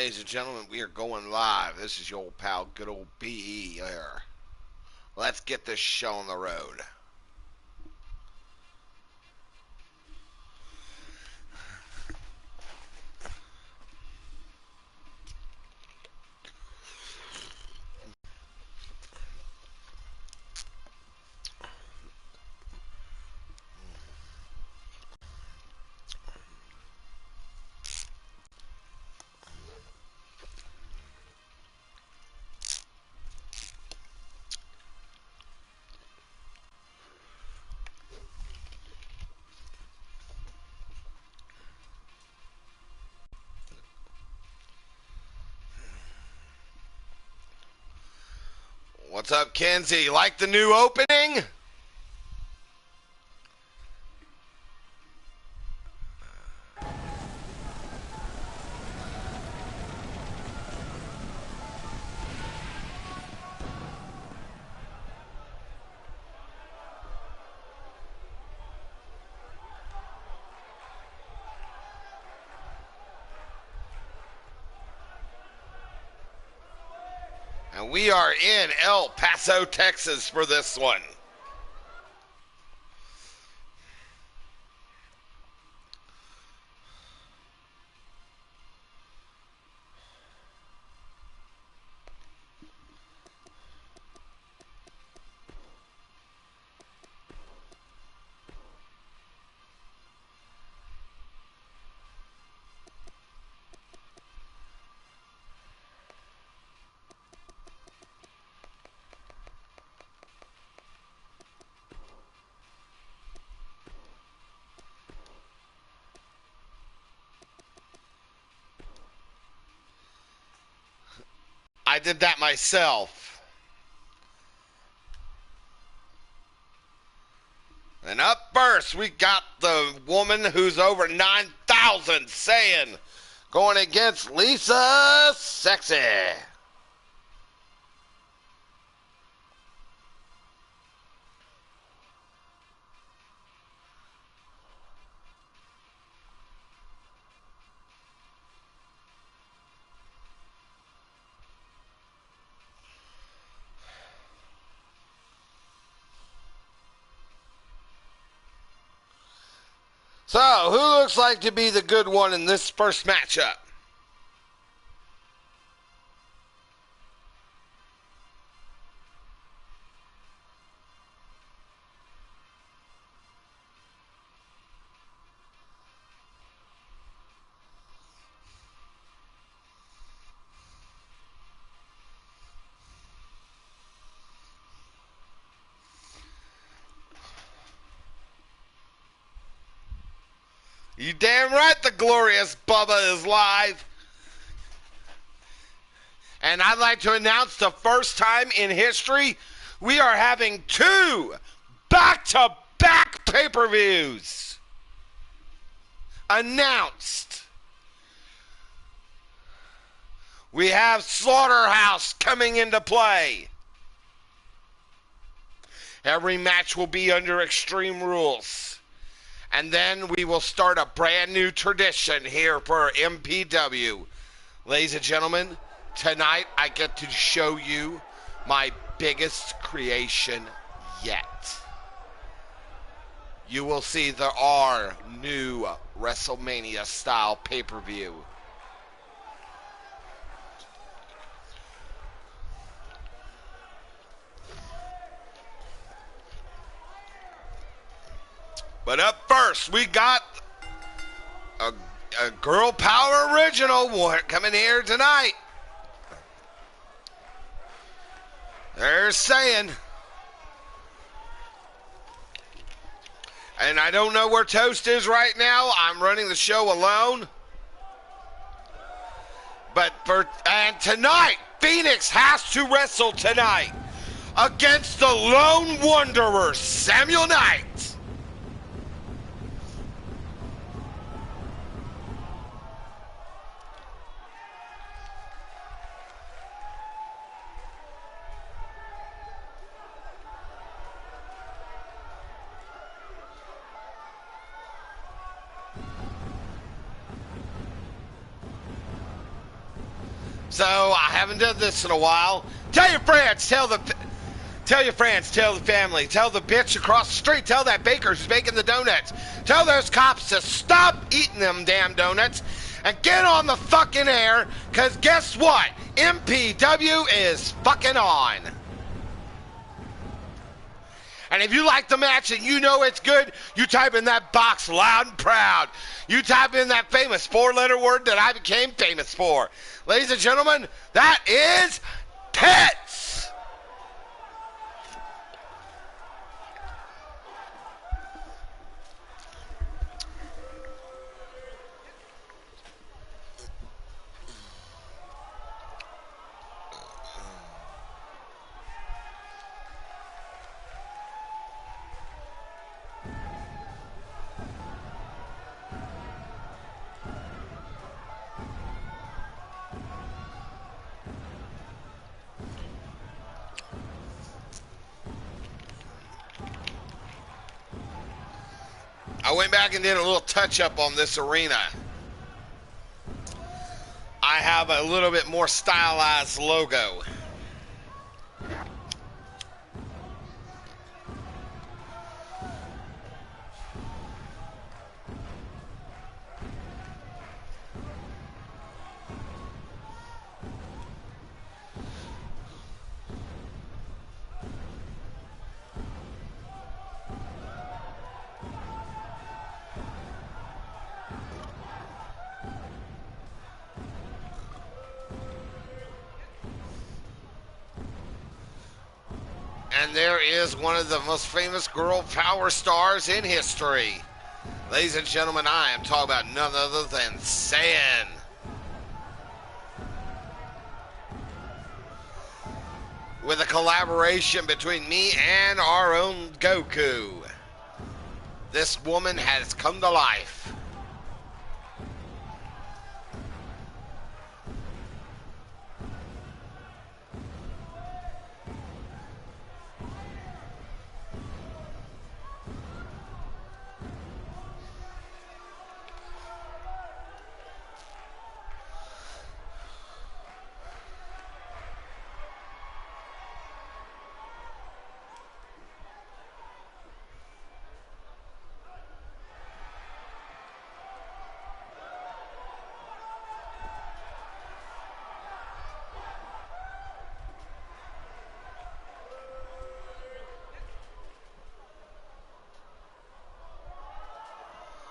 ladies and gentlemen, we are going live. This is your old pal, good old BE here. Let's get this show on the road. What's up, Kenzie? You like the new opening? And we are in El Paso, Texas for this one. I did that myself. And up first, we got the woman who's over 9,000 saying, going against Lisa Sexy. So, who looks like to be the good one in this first matchup? You damn right the glorious Bubba is live. And I'd like to announce the first time in history we are having two back-to-back pay-per-views announced. We have Slaughterhouse coming into play. Every match will be under Extreme Rules. And then we will start a brand new tradition here for MPW. Ladies and gentlemen, tonight I get to show you my biggest creation yet. You will see our new WrestleMania style pay-per-view. But up first, we got a Girl Power original coming here tonight. They're saying. And I don't know where Toast is right now. I'm running the show alone. And tonight, Phoenix has to wrestle tonight against the Lone Wanderer, Samuel Knight. So I haven't done this in a while. Tell your friends, tell your friends, tell the family, tell the bitch across the street, tell that baker who's making the donuts, tell those cops to stop eating them damn donuts and get on the fucking air, because guess what? MPW is fucking on. And if you like the match and you know it's good, you type in that box loud and proud. You type in that famous 4-letter word that I became famous for. Ladies and gentlemen, that is tits. I went back and did a little touch-up on this arena. I have a little bit more stylized logo. And there is one of the most famous girl power stars in history. Ladies and gentlemen, I am talking about none other than Saiyan. With a collaboration between me and our own Goku. This woman has come to life.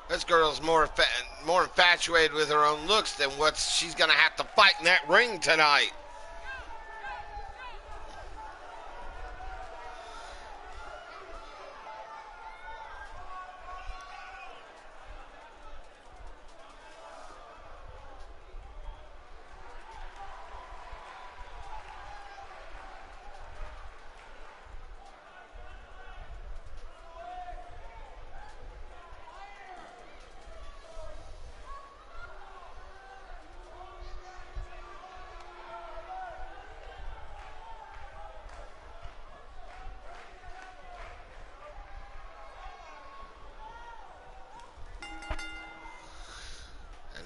This girl's more infatuated with her own looks than what she's going to have to fight in that ring tonight.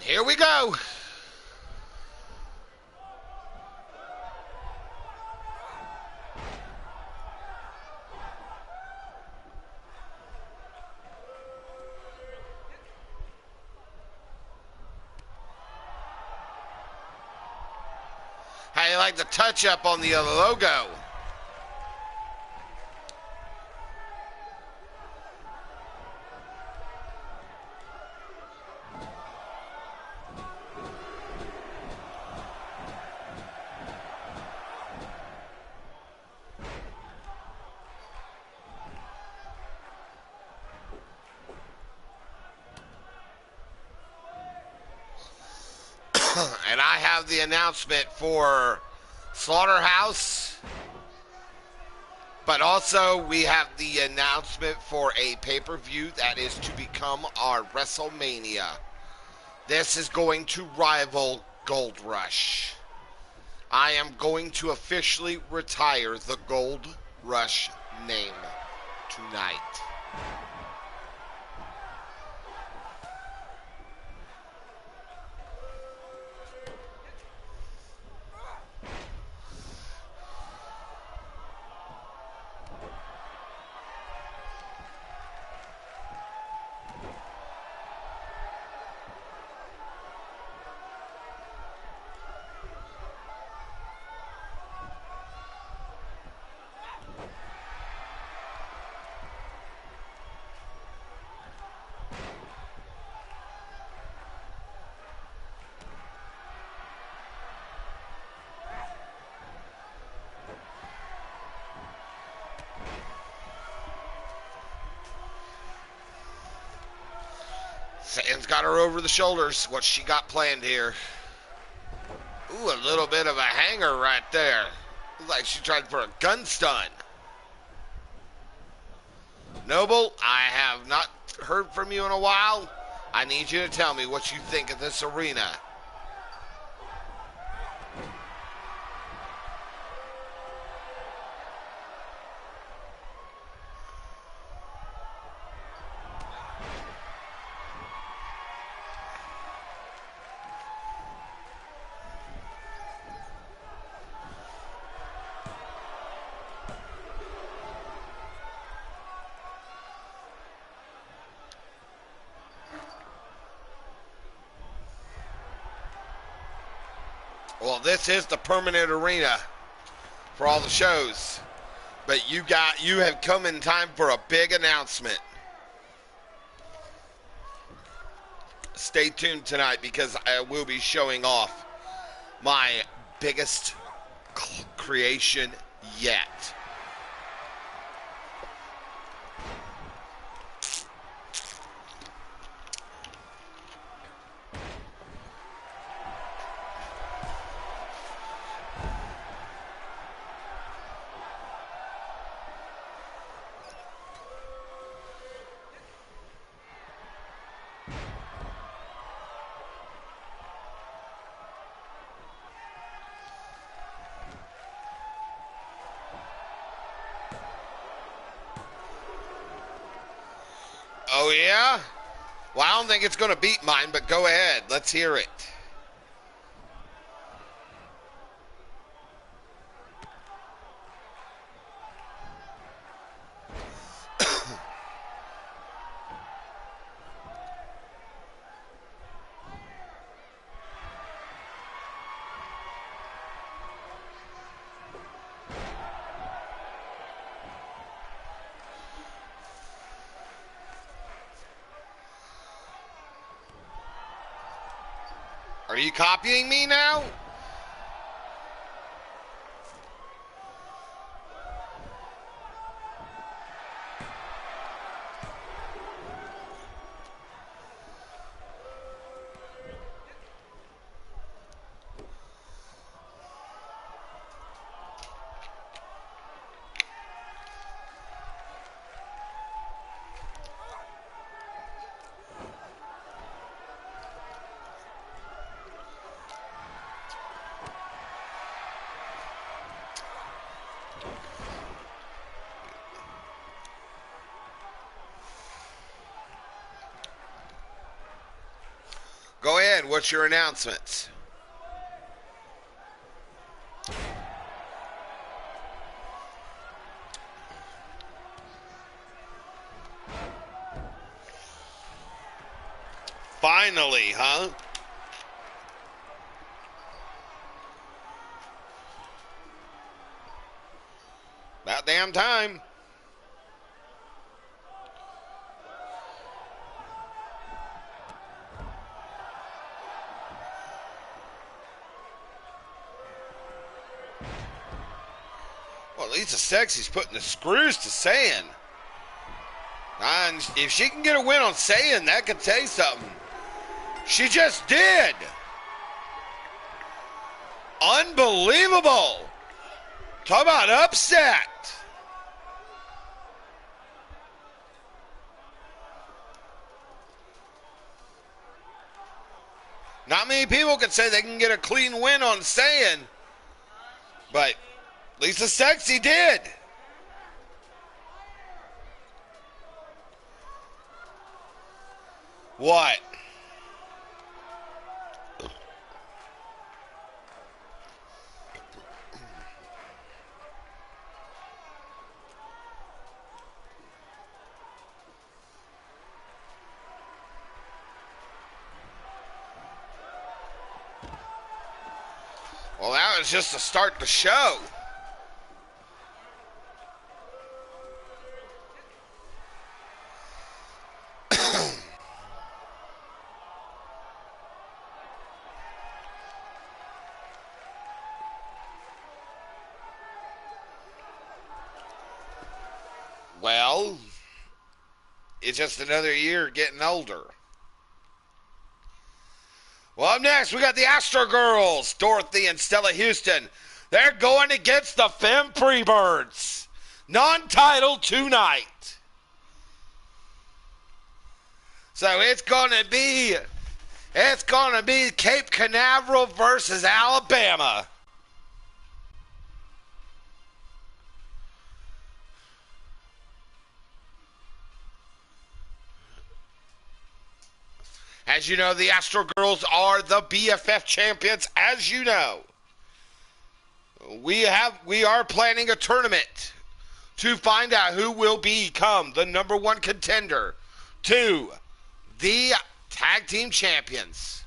Here we go. How you like the touch up on the logo? And I have the announcement for Slaughterhouse, but also we have the announcement for a pay-per-view that is to become our WrestleMania. This is going to rival Gold Rush. I am going to officially retire the Gold Rush name tonight. Satan's got her over the shoulders. What she got planned here. Ooh, a little bit of a hanger right there. Looks like she tried for a gun stun. Noble, I have not heard from you in a while. I need you to tell me what you think of this arena. Well, this is the permanent arena for all the shows. But you have come in time for a big announcement. Stay tuned tonight because I will be showing off my biggest creation yet. Oh, yeah? Well, I don't think it's going to beat mine, but go ahead. Let's hear it. Are you copying me now? Go ahead. What's your announcements? Finally, huh? About damn time. Well, Lisa Sexy's putting the screws to Saiyan. And if she can get a win on Saiyan, that could tell you something. She just did. Unbelievable. Talk about upset. Not many people can say they can get a clean win on Saiyan, but Lisa Sexy did. What? Well, that was just to start the show. Well, it's just another year getting older. Well, up next, we got the Astro Girls, Dorothy and Stella Houston. They're going against the Femme Freebirds. Non-title tonight. So it's gonna be Cape Canaveral versus Alabama. As you know, the Astro Girls are the BFF champions, as you know. We are planning a tournament to find out who will become the number one contender to the tag team champions.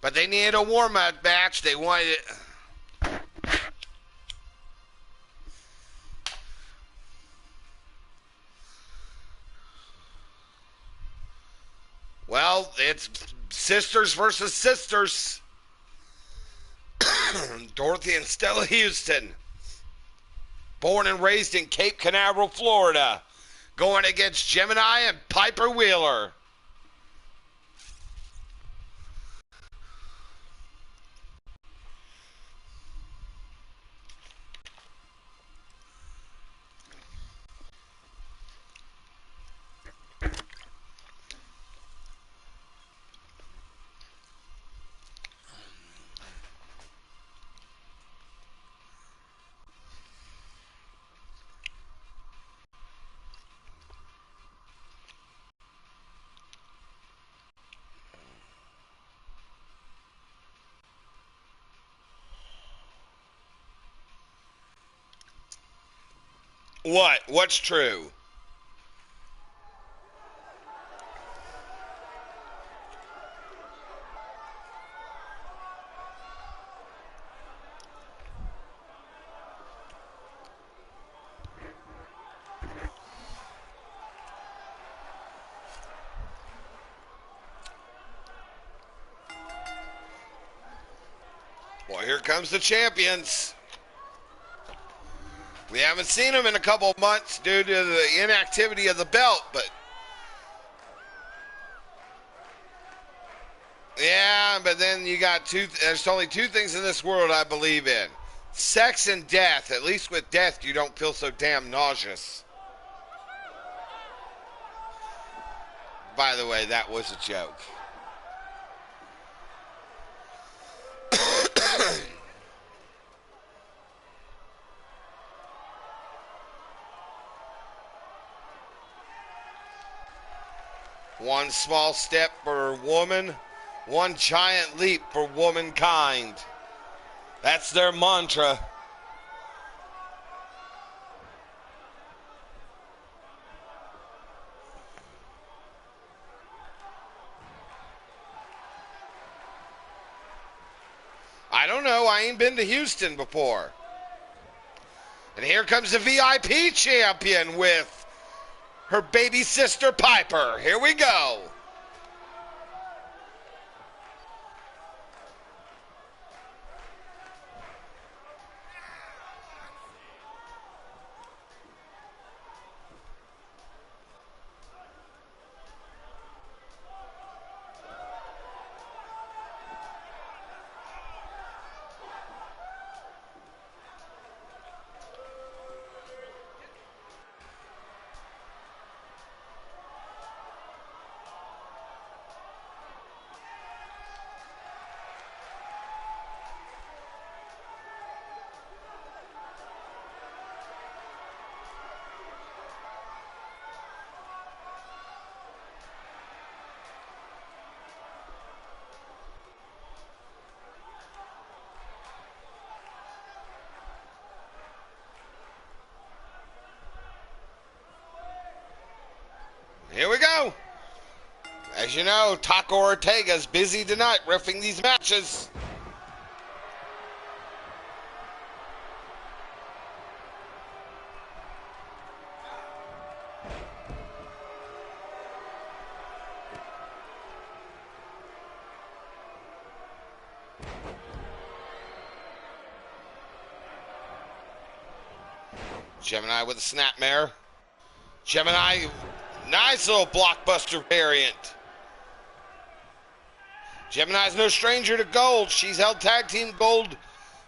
But they needed a warm-up match. They wanted it. Well, it's sisters versus sisters. Dorothy and Stella Houston, born and raised in Cape Canaveral, Florida, going against Gemini and Piper Wheeler. What? What's true? Well, here comes the champions. We haven't seen them in a couple of months due to the inactivity of the belt, but yeah, but then you got there's only two things in this world I believe in. Sex and death. At least with death, you don't feel so damn nauseous. By the way, that was a joke. One small step for woman, one giant leap for womankind. That's their mantra. I don't know. I ain't been to Houston before. And here comes the VIP champion with her baby sister Piper. Here we go. Here we go. As you know, Taco Ortega's busy tonight riffing these matches. Gemini with a snapmare. Gemini Nice little blockbuster variant. Gemini's no stranger to gold. She's held tag team gold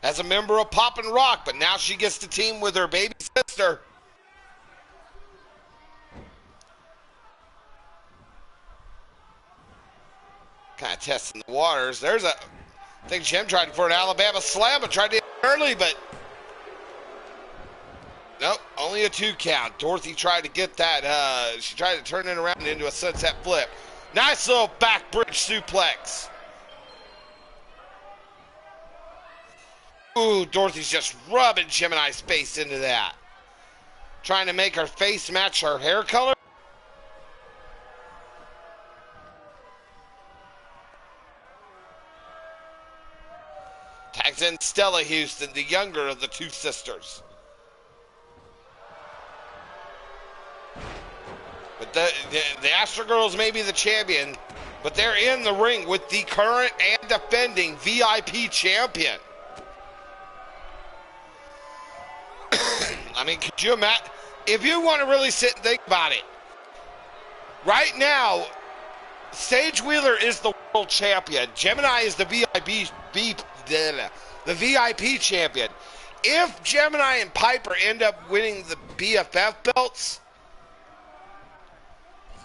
as a member of Poppin' Rock, but now she gets to team with her baby sister. Kind of testing the waters. I think Jim tried for an Alabama slam, but tried to hit early, but nope, only a 2 count. Dorothy tried to get that. She tried to turn it around into a sunset flip. Nice little back bridge suplex. Ooh, Dorothy's just rubbing Gemini's face into that. Trying to make her face match her hair color. Tags in Stella Houston, the younger of the 2 sisters. But the Astro Girls may be the champion, but they're in the ring with the current and defending VIP champion. I mean, could you imagine? If you want to really sit and think about it, right now, Sage Wheeler is the world champion. Gemini is the VIP champion. If Gemini and Piper end up winning the BFF belts,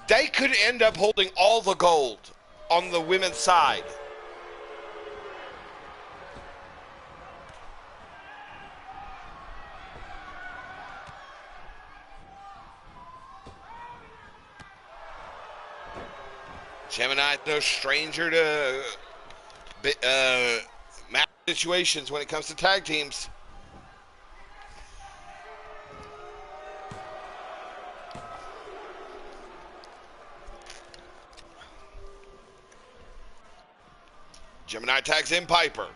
they could end up holding all the gold on the women's side. Gemini no stranger to match situations when it comes to tag teams. Gemini tags in Piper.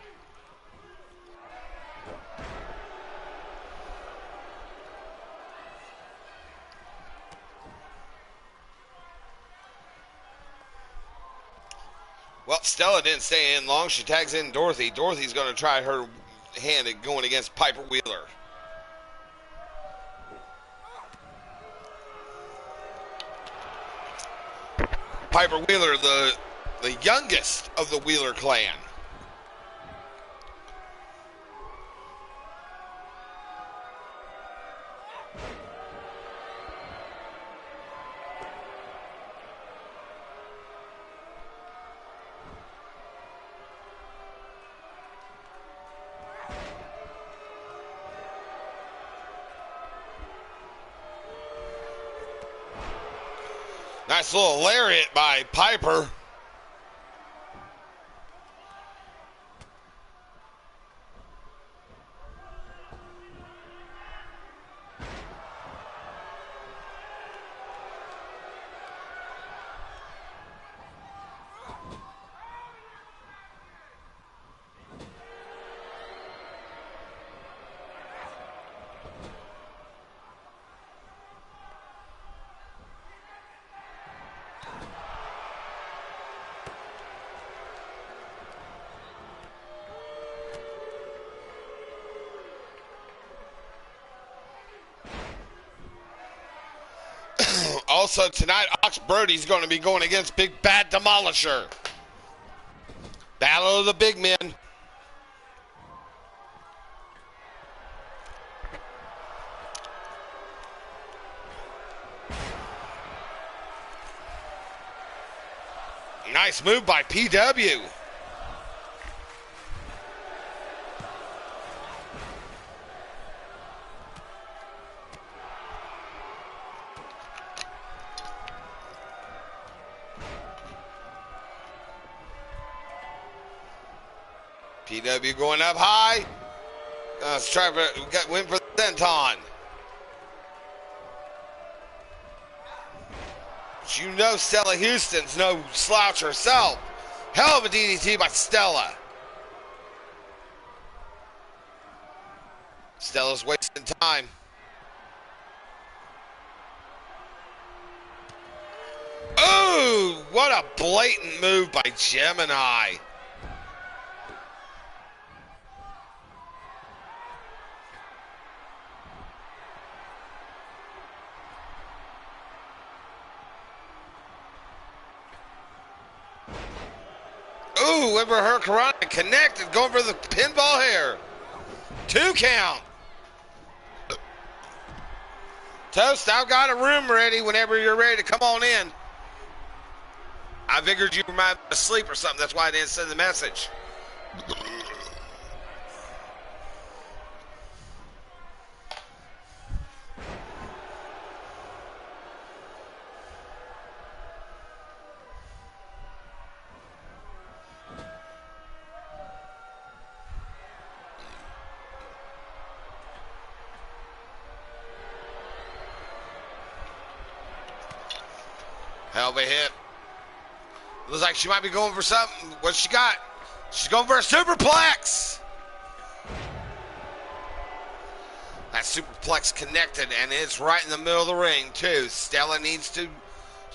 Well, Stella didn't stay in long. She tags in Dorothy. Dorothy's going to try her hand at going against Piper Wheeler. Piper Wheeler, the youngest of the Wheeler clan. Nice little lariat by Piper. Also tonight, Ox Brody's going to be going against Big Bad Demolisher. Battle of the big men. Nice move by PW. PW going up high. Let's try to win for the senton. But you know Stella Houston's no slouch herself. Hell of a DDT by Stella. Stella's wasting time. Oh, what a blatant move by Gemini. Ooh, Ember Hurricanrana connected, going for the pinball here. 2 count. Toast, I've got a room ready whenever you're ready to come on in. I figured you might be asleep or something. That's why I didn't send the message. Hell of a hit. Looks like she might be going for something. What's she got? She's going for a superplex. That superplex connected, and it's right in the middle of the ring, too. Stella needs to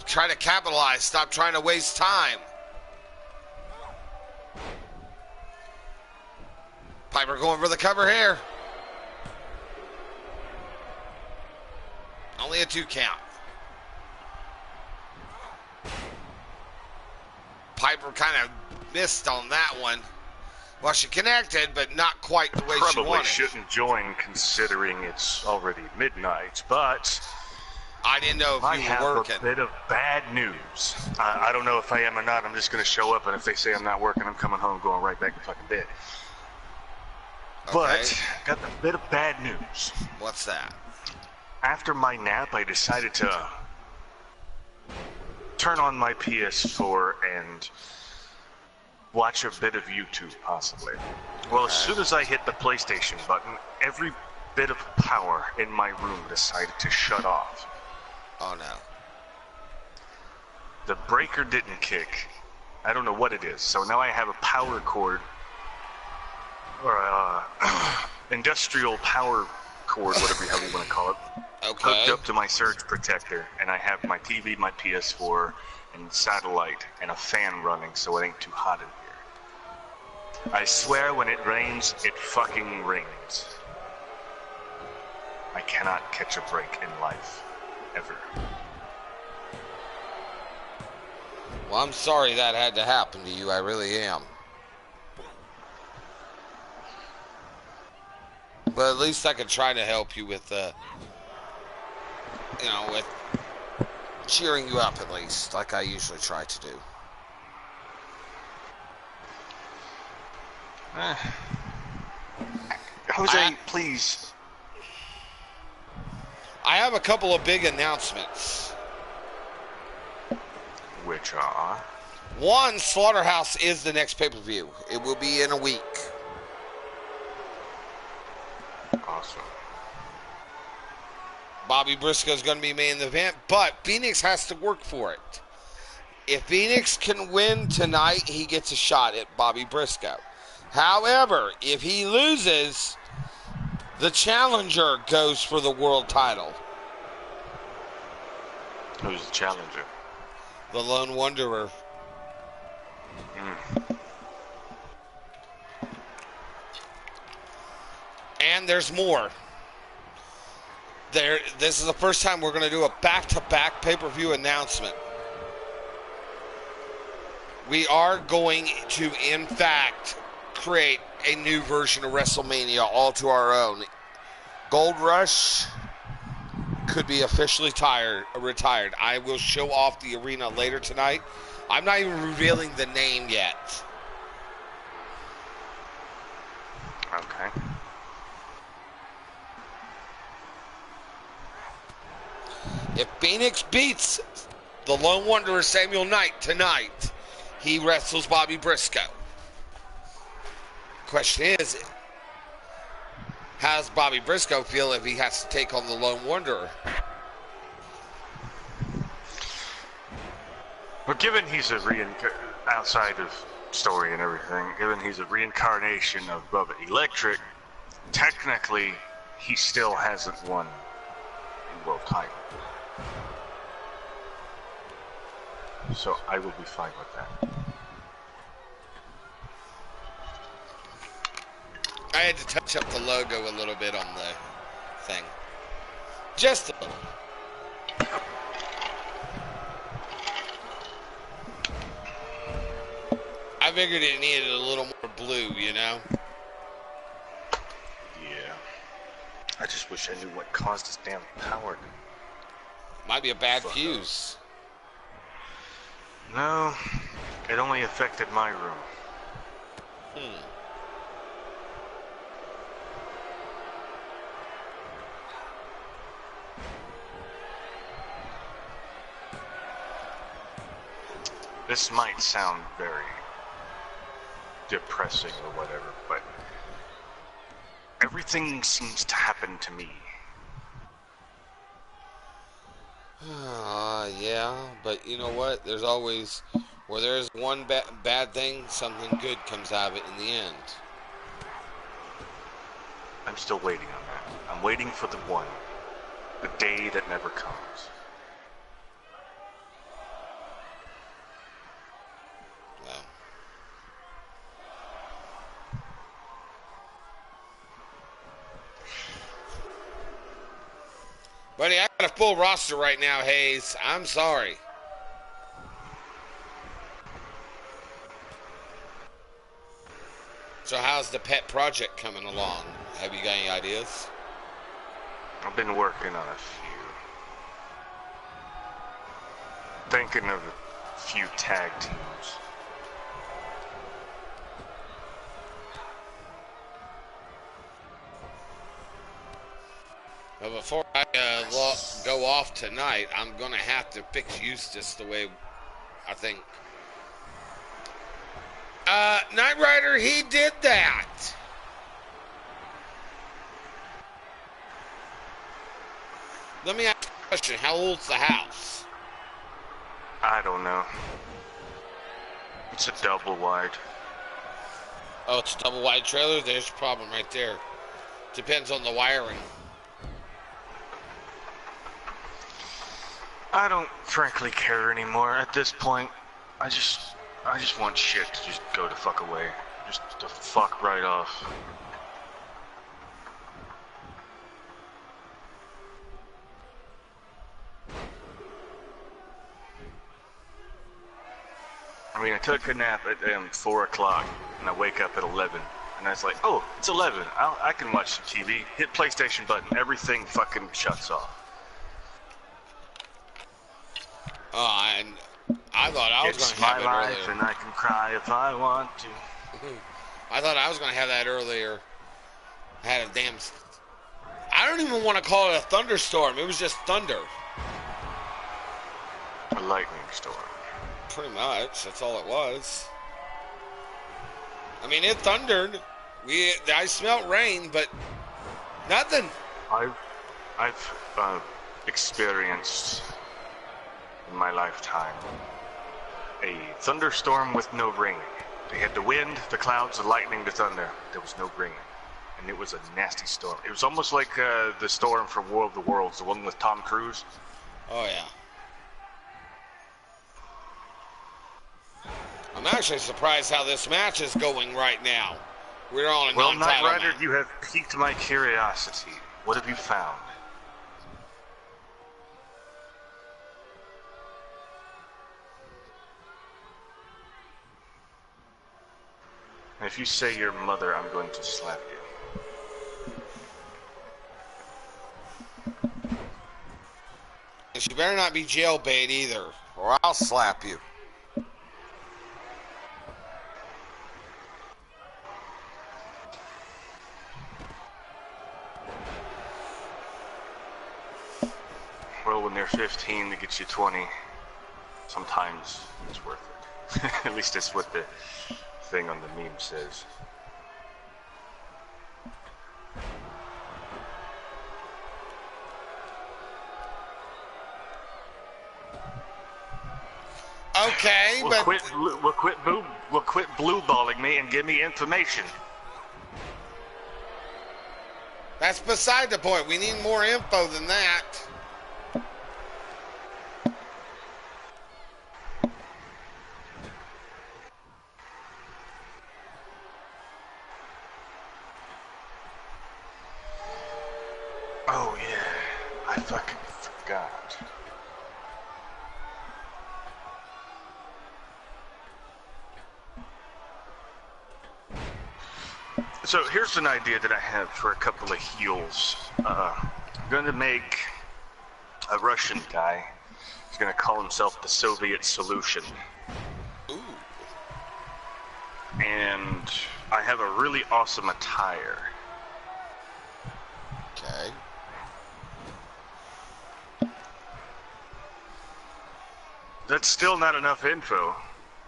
try to capitalize. Stop trying to waste time. Piper going for the cover here. Only a 2 count. Piper kind of missed on that one. Well, she connected, but not quite the way she wanted. Probably shouldn't join considering it's already midnight, but I didn't know if you were working. I have a bit of bad news. I don't know if I am or not. I'm just going to show up, and if they say I'm not working, I'm coming home going right back to fucking bed. Okay. But got a bit of bad news. What's that? After my nap, I decided to turn on my PS4 and watch a bit of YouTube, possibly. Well, as soon as I hit the PlayStation button, every bit of power in my room decided to shut off. Oh, no. The breaker didn't kick. I don't know what it is. So now I have a power cord, or a industrial power cord, whatever the hell you want to call it. Okay. Hooked up to my surge protector, and I have my TV, my PS4, and satellite, and a fan running so it ain't too hot in here. I swear when it rains, it fucking rains. I cannot catch a break in life. Ever. Well, I'm sorry that had to happen to you. I really am. But at least I could try to help you with with cheering you up at least, like I usually try to do. Jose, please. I have a couple of big announcements. Which are? One, Slaughterhouse is the next pay-per-view. It will be in a week. Awesome. Bobby Briscoe is going to be main the event, but Phoenix has to work for it. If Phoenix can win tonight, he gets a shot at Bobby Briscoe. However, if he loses, the challenger goes for the world title. Who's the challenger? The Lone Wanderer. And there's more. This is the first time we're going to do a back-to-back pay-per-view announcement. We are going to, in fact, create a new version of WrestleMania all to our own. Gold Rush could be officially retired. I will show off the arena later tonight. I'm not even revealing the name yet. Okay. If Phoenix beats the Lone Wanderer Samuel Knight tonight, he wrestles Bobby Briscoe. Question is, how does Bobby Briscoe feel if he has to take on the Lone Wanderer? Well, given he's outside of story and everything, given he's a reincarnation of Bubba Electric, technically he still hasn't won the world title. So I will be fine with that. I had to touch up the logo a little bit on the thing. Just a little. I figured it needed a little more blue, you know? Yeah. I just wish I knew what caused this damn power. Might be a bad Fuck fuse. No, it only affected my room. This might sound very depressing or whatever, but everything seems to happen to me. Yeah, but you know what? There's always, where there's one bad thing, something good comes out of it in the end. I'm still waiting on that. I'm waiting for the one. The day that never comes. Well. Buddy, I got a full roster right now, Hayes. I'm sorry. So how's the pet project coming along? Have you got any ideas? I've been working on a few. Thinking of a few tag teams. Well, before I go off tonight, I'm going to have to fix Eustace the way I think. Knight Rider, he did that. Let me ask you a question. How old's the house? I don't know. It's a double wide. Oh, it's a double wide trailer? There's a problem right there. Depends on the wiring. I don't frankly care anymore at this point. I just want shit to just go the fuck away. Just to fuck right off. I mean, I took a nap at 4 o'clock, and I wake up at 11. And I was like, oh, it's 11. I can watch some TV. Hit PlayStation button. Everything fucking shuts off. And I thought I was going to have it earlier. It's my life, and I can cry if I want to. I thought I was going to have that earlier. I had a damn... I don't even want to call it a thunderstorm. It was just thunder. A lightning storm. Pretty much. That's all it was. I mean, it thundered. I smelled rain, but nothing. I've experienced in my lifetime a thunderstorm with no rain. They had the wind, the clouds, the lightning, the thunder. There was no rain. And it was a nasty storm. It was almost like the storm from War of the Worlds, the one with Tom Cruise. Oh, yeah. I'm actually surprised how this match is going right now. We're on a Well, Knight non-title Rider, match. you have piqued my curiosity. What have you found? And if you say your mother, I'm going to slap you. And she better not be jailbait either, or I'll slap you. Well, when they're 15, they get you 20. Sometimes it's worth it. At least that's what the thing on the meme says. Okay, Well, but quit blue balling me and give me information. that's beside the point. We need more info than that. Oh yeah, I fucking forgot. So here's an idea that I have for a couple of heels. I'm going to make a Russian guy. He's going to call himself the Soviet Solution. Ooh. And I have a really awesome attire. Okay. That's still not enough info.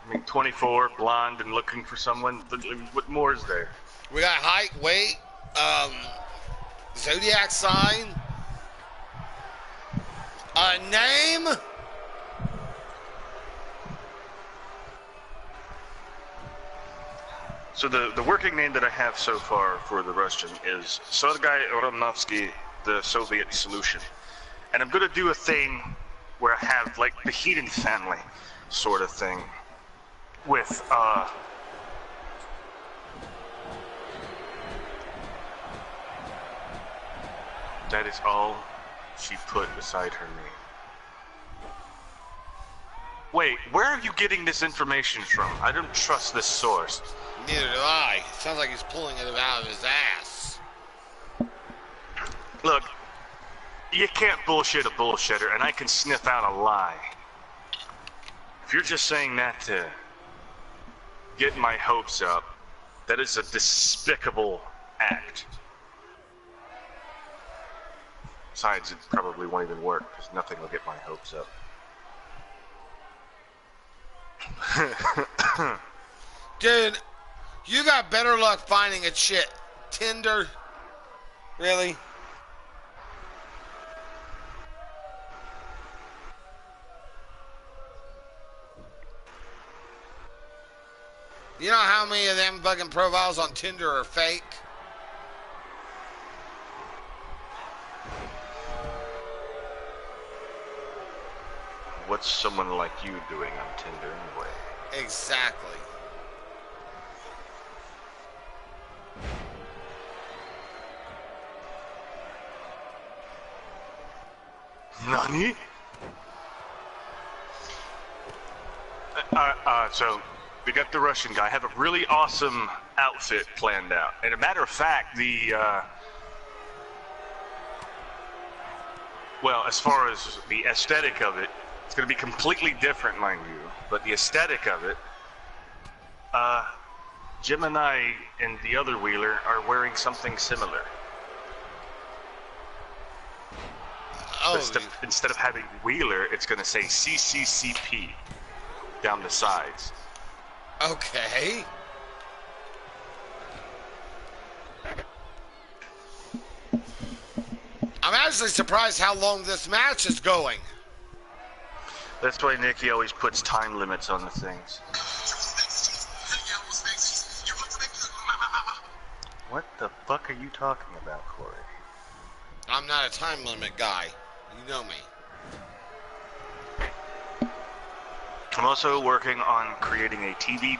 I mean, 24, blonde, and looking for someone. What more is there? We got height, weight, zodiac sign, a name. So the working name that I have so far for the Russian is Sergei Romanovsky, the Soviet Solution. And I'm going to do a thing where I have like the Heaton family sort of thing with, that is all she put beside her name. Wait, where are you getting this information from? I don't trust this source. Neither do I. Sounds like he's pulling it out of his ass. Look, you can't bullshit a bullshitter, and I can sniff out a lie. If you're just saying that to get my hopes up, that is a despicable act. Besides, it probably won't even work, because nothing will get my hopes up. Dude, you got better luck finding a chick. Tinder? Really? You know how many of them fucking profiles on Tinder are fake? What's someone like you doing on Tinder anyway? Exactly. Nani? So we got the Russian guy. I have a really awesome outfit planned out. And a matter of fact, well, as far as the aesthetic of it, it's going to be completely different, mind you. But the aesthetic of it, Gemini and the other Wheeler are wearing something similar. Oh, Instead of having Wheeler, it's going to say CCCP down the sides. okay. I'm actually surprised how long this match is going. That's why Nikki always puts time limits on the things. What the fuck are you talking about, Corey? I'm not a time limit guy. You know me. I'm also working on creating a TV.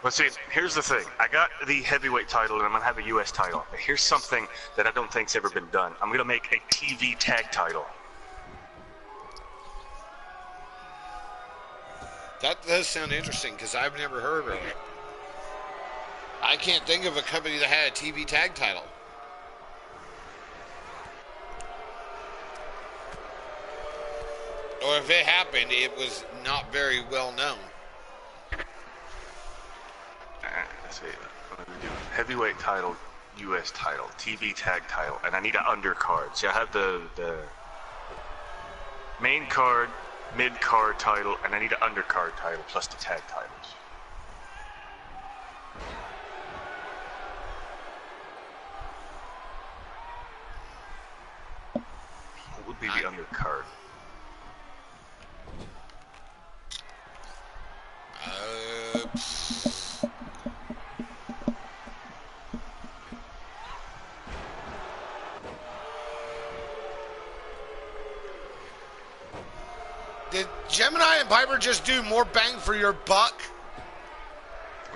Let's see, here's the thing. I got the heavyweight title and I'm going to have a US title. But here's something that I don't think's ever been done. I'm going to make a TV tag title. That does sound interesting because I've never heard of it. I can't think of a company that had a TV tag title. Or if it happened, it was not very well known. Let's see. I'm going to do heavyweight title, US title, TV tag title, and I need an undercard. See, I have the main card, mid-card title, and I need an undercard title plus the tag titles. What would be the undercard? Did Gemini and Piper just do more bang for your buck?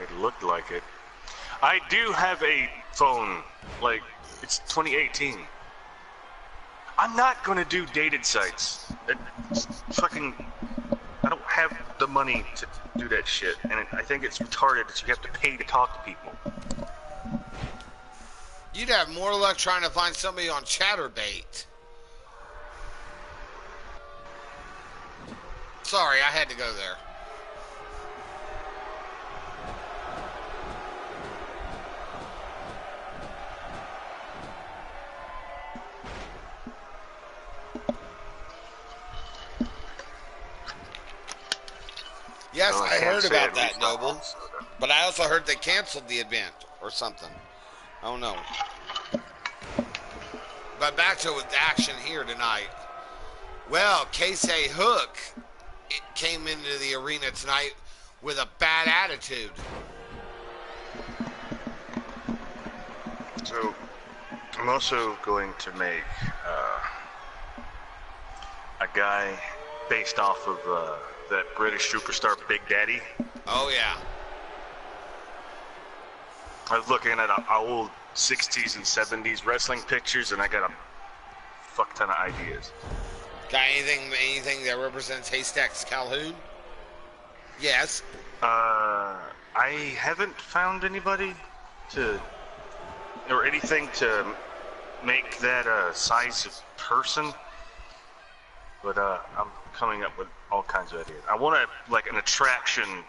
It looked like it. I do have a phone, like, it's 2018. I'm not going to do dated sites. I don't have the money to do that shit, and I think it's retarded that you have to pay to talk to people. You'd have more luck trying to find somebody on Chatterbait. Sorry, I had to go there. Yes, Well, I heard about that, Respawn, Noble. so But I also heard they canceled the event or something. I don't know. But back to the action here tonight. Well, Casey Hook came into the arena tonight with a bad attitude. So, I'm also going to make a guy based off of that British superstar Big Daddy. Oh, yeah. I was looking at old 60s and 70s wrestling pictures, and I got a fuck ton of ideas. Got anything that represents Haystacks Calhoun? Yes. I haven't found anybody or anything to make that size of person, but I'm coming up with all kinds of ideas. I want like an attraction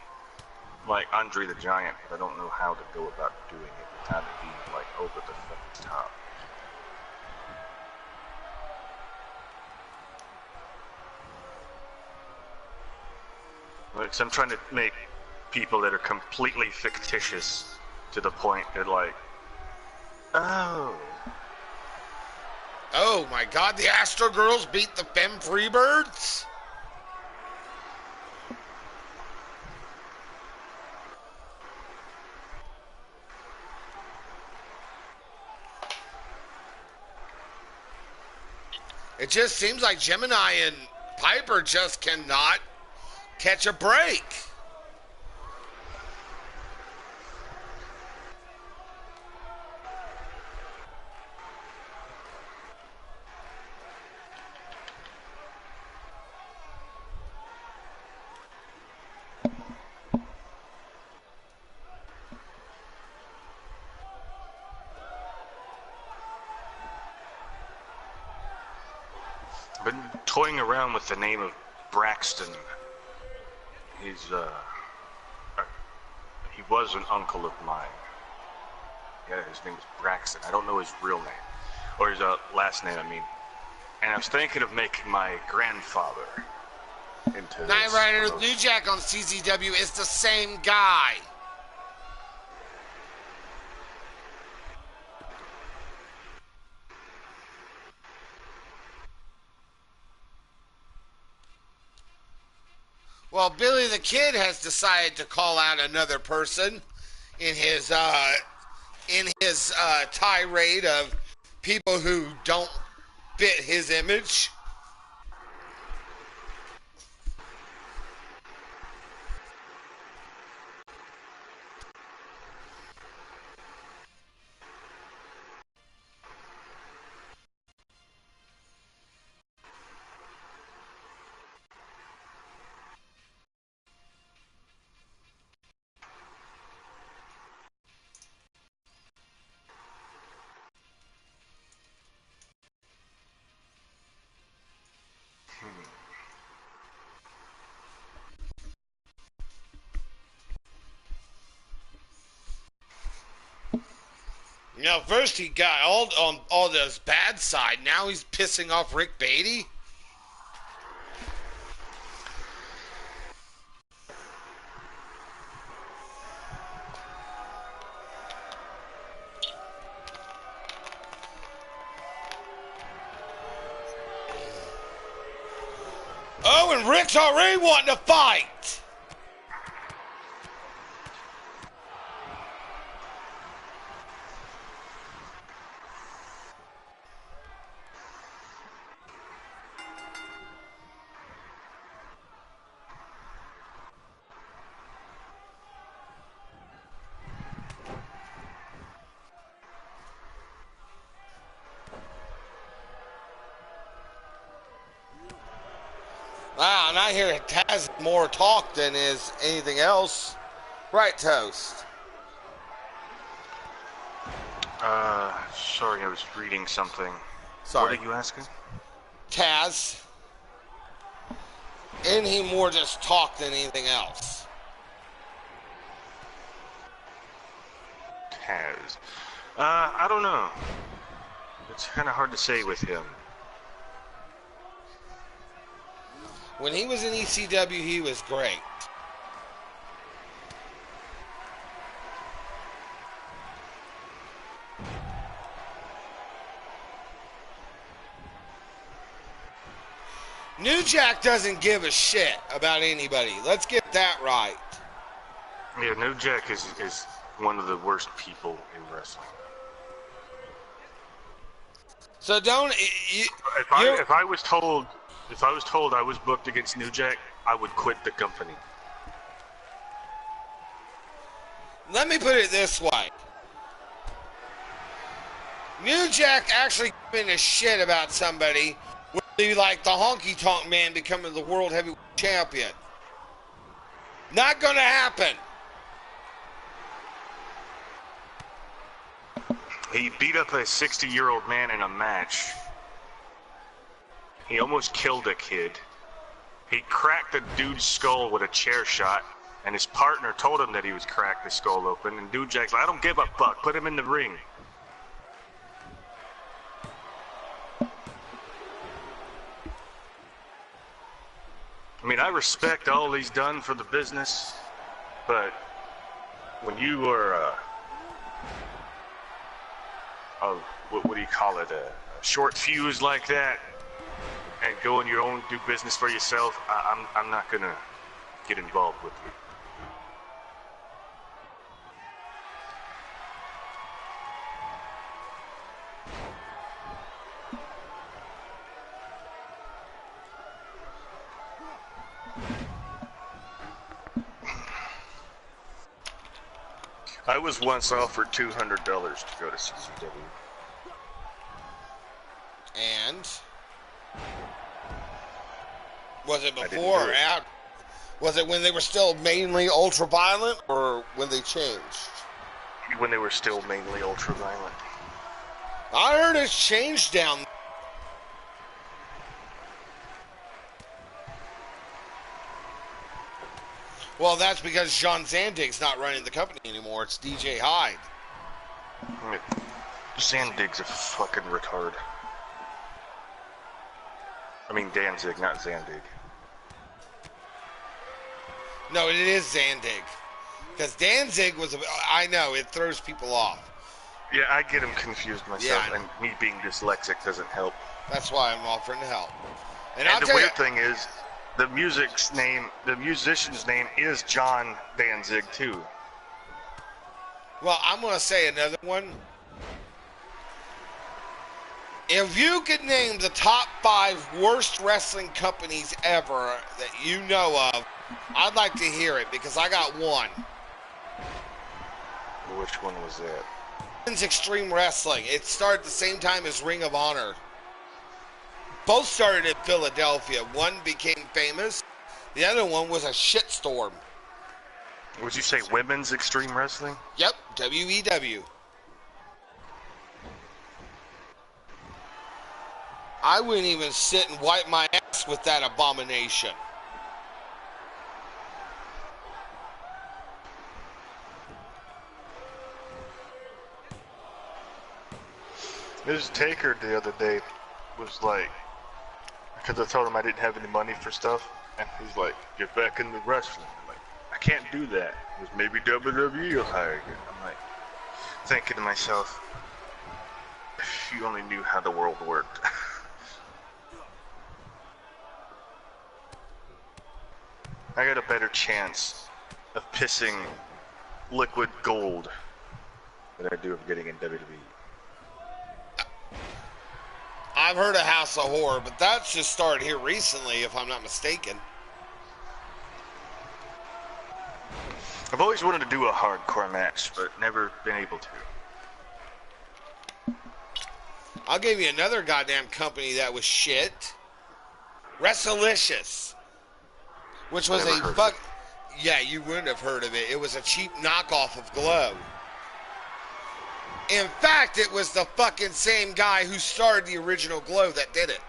like Andre the Giant, but I don't know how to go about doing it without it being like over the fucking top. Like, so I'm trying to make people that are completely fictitious to the point that like, oh. Oh my God, the Astro Girls beat the Femme Freebirds? It just seems like Gemini and Piper just cannot catch a break. Been toying around with the name of Braxton. He was an uncle of mine. Yeah, his name is Braxton. I don't know his real name, or his last name, I mean. And I was thinking of making my grandfather into Knight this. Rider New Jack on CZW is the same guy. Well, Billy the Kid has decided to call out another person in his tirade of people who don't fit his image. You know, first he got on all this bad side. Now he's pissing off Rick Beatty. Oh, and Rick's already wanting to fight. Wow, and I hear it has more talk than is anything else. Right, Toast? Sorry, I was reading something. Sorry. What are you asking? Taz. Isn't he more just talk than anything else? Taz. I don't know. It's kind of hard to say with him. When he was in ECW, he was great. New Jack doesn't give a shit about anybody. Let's get that right. Yeah, New Jack is one of the worst people in wrestling. So don't. If I was told I was booked against New Jack, I would quit the company. Let me put it this way. New Jack actually giving a shit about somebody would be like the Honky Tonk Man becoming the World Heavyweight Champion. Not gonna happen. He beat up a 60-year-old man in a match. He almost killed a kid. He cracked a dude's skull with a chair shot, and his partner told him that he was cracked the skull open, and New Jack's like, I don't give a fuck, put him in the ring. I mean, I respect all he's done for the business, but when you are what do you call it, a short fuse like that, and go in your own, do business for yourself, I'm not gonna get involved with you. I was once offered $200 to go to CCW. And was it before or after? Was it when they were still mainly ultra-violent, or when they changed? When they were still mainly ultra-violent. I heard it's changed down there. Well, that's because John Zandig's not running the company anymore. It's DJ Hyde. I mean, Zandig's a fucking retard. I mean Danzig, not Zandig. No, it is Zandig. Because Danzig was, I know, it throws people off. Yeah, I get him confused myself, Yeah, and me being dyslexic doesn't help. That's why I'm offering to help. And the weird thing is, the musician's name is John Danzig too. Well, I'm going to say another one. If you could name the top 5 worst wrestling companies ever that you know of, I'd like to hear it, because I got one. Which one was that? Men's Extreme Wrestling. It started the same time as Ring of Honor. Both started in Philadelphia. One became famous. The other one was a shitstorm. Would you say Women's Extreme Wrestling? Yep, WEW. I wouldn't even sit and wipe my ass with that abomination. This Taker the other day was like, because I told him I didn't have any money for stuff, and he's like, get back into wrestling. I'm like, I can't do that. Because maybe WWE will hire you. I'm like, thinking to myself, if you only knew how the world worked. I got a better chance of pissing liquid gold than I do of getting in WWE. I've heard of House of Horror, but that's just started here recently, if I'm not mistaken. I've always wanted to do a hardcore match, but never been able to. I'll give you another goddamn company that was shit. Wrestlicious. Which was Never a heard fuck. of Yeah, you wouldn't have heard of it. It was a cheap knockoff of Glow. In fact, it was the fucking same guy who started the original Glow that did it.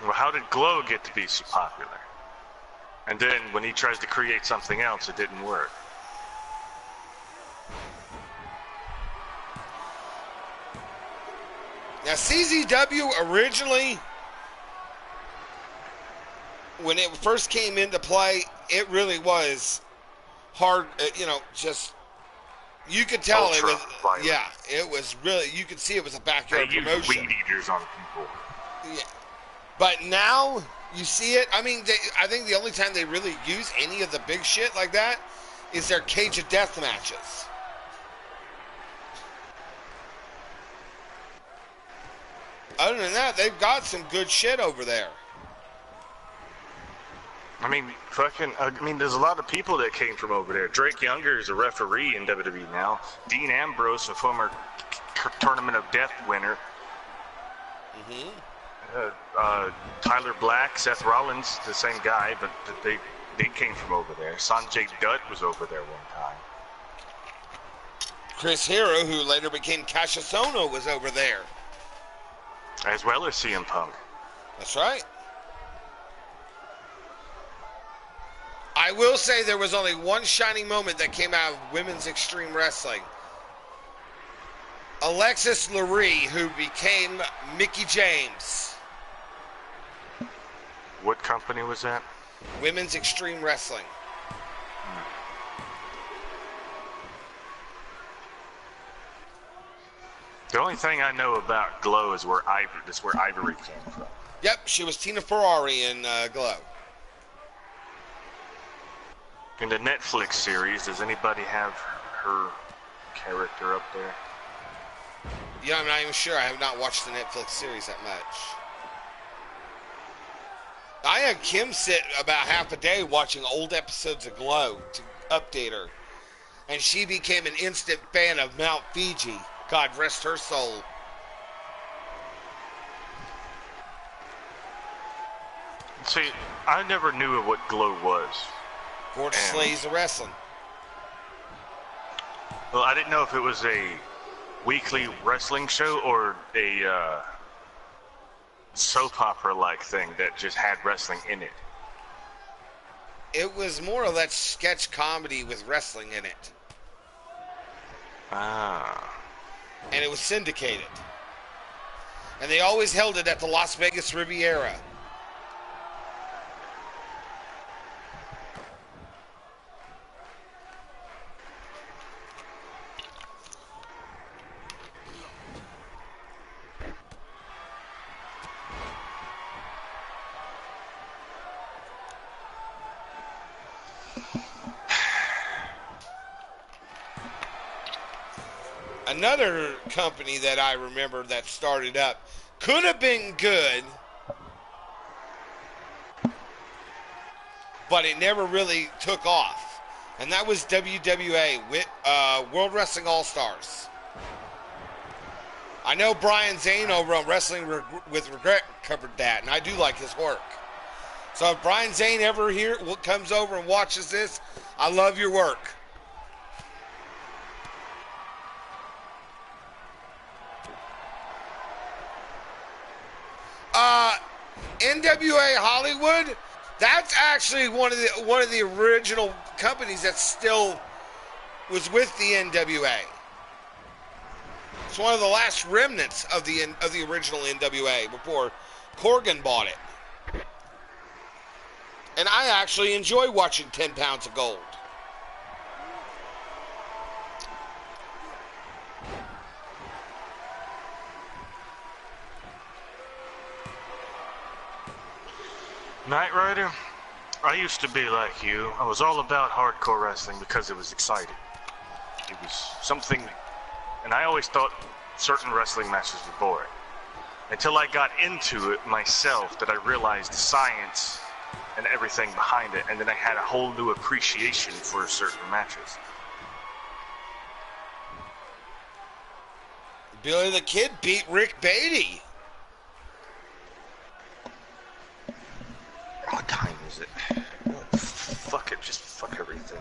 Well, how did Glow get to be so popular? And then when he tries to create something else, it didn't work. Now, CZW originally, when it first came into play, it really was hard, just, you could tell Ultra it was, violent. yeah, it was really, you could see it was a backyard They used promotion. weed eaters on people. Yeah. But now, you see it, I mean, I think the only time they really use any of the big shit like that is their Cage of Death matches. Other than that, they've got some good shit over there. I mean, there's a lot of people that came from over there. Drake Younger is a referee in WWE now. Dean Ambrose, a former Tournament of Death winner. Tyler Black, Seth Rollins, the same guy, but they came from over there. Sanjay Dutt was over there one time. Chris Hero, who later became Cassius Ohno, was over there. As well as CM Punk. That's right. I will say there was only one shining moment that came out of women's extreme wrestling. Alexis Lurie, who became Mickie James. What company was that? Women's Extreme Wrestling. The only thing I know about Glow is where Ivory came from. Yep, she was Tina Ferrari in Glow. In the Netflix series, does anybody have her character up there? Yeah, I'm not even sure. I have not watched the Netflix series that much. I had Kim sit about half a day watching old episodes of Glow to update her. And she became an instant fan of Mount Fiji. God rest her soul. See, I never knew what Glow was. Gorgeous Slays of Wrestling. Well, I didn't know if it was a weekly wrestling show or a soap opera-like thing that just had wrestling in it. It was more or less sketch comedy with wrestling in it. Ah. And it was syndicated. And they always held it at the Las Vegas Riviera. Another company that I remember that started up could have been good, but it never really took off. And that was WWA, World Wrestling All-Stars. I know Brian Zane over on Wrestling with Regret covered that, and I do like his work. So if Brian Zane ever comes over and watches this, I love your work. NWA Hollywood, that's actually one of the original companies that still was with the NWA. It's one of the last remnants of the original NWA before Corgan bought it. And I actually enjoy watching 10 Pounds of Gold. Knight Rider, I used to be like you. I was all about hardcore wrestling because it was exciting. It was something, and I always thought certain wrestling matches were boring. Until I got into it myself, that I realized the science and everything behind it, and then I had a whole new appreciation for certain matches. Billy the Kid beat Rick Beatty. What time is it? Fuck it, just fuck everything.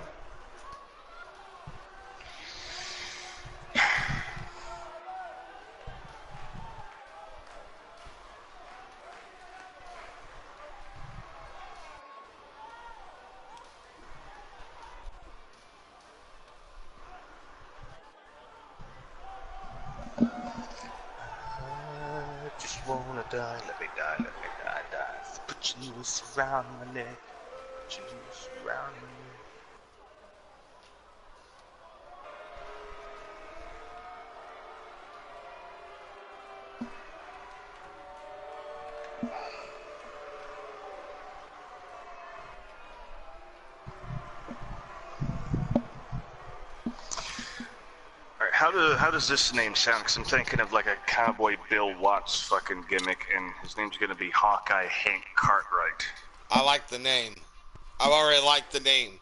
die, let me die, let me die, die. Put your noose around my neck. Put your noose around my neck. How does this name sound? Because I'm thinking of like a Cowboy Bill Watts fucking gimmick, and his name's gonna be Hawkeye Hank Cartwright. I like the name. I've already liked the name.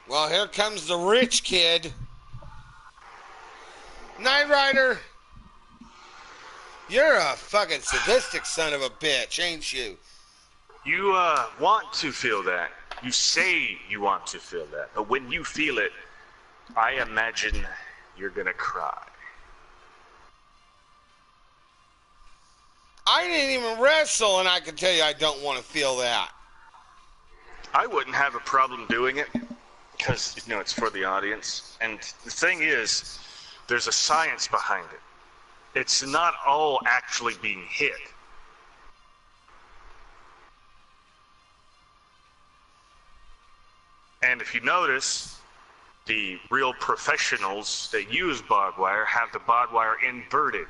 Well, here comes the rich kid. Knight Rider. You're a fucking sadistic son of a bitch, ain't you? You want to feel that. You say you want to feel that, but when you feel it, I imagine you're gonna cry. I didn't even wrestle, and I can tell you I don't want to feel that. I wouldn't have a problem doing it, because, you know, it's for the audience. And the thing is, there's a science behind it. It's not all actually being hit. And if you notice, the real professionals that use barbed wire have the barbed wire inverted.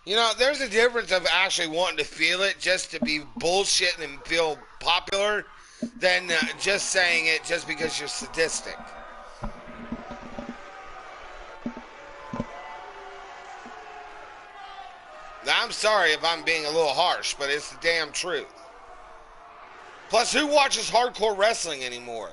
You know, there's a difference of actually wanting to feel it just to be bullshitting and feel popular than just saying it just because you're sadistic. Now, I'm sorry if I'm being a little harsh, but it's the damn truth. Plus, who watches hardcore wrestling anymore?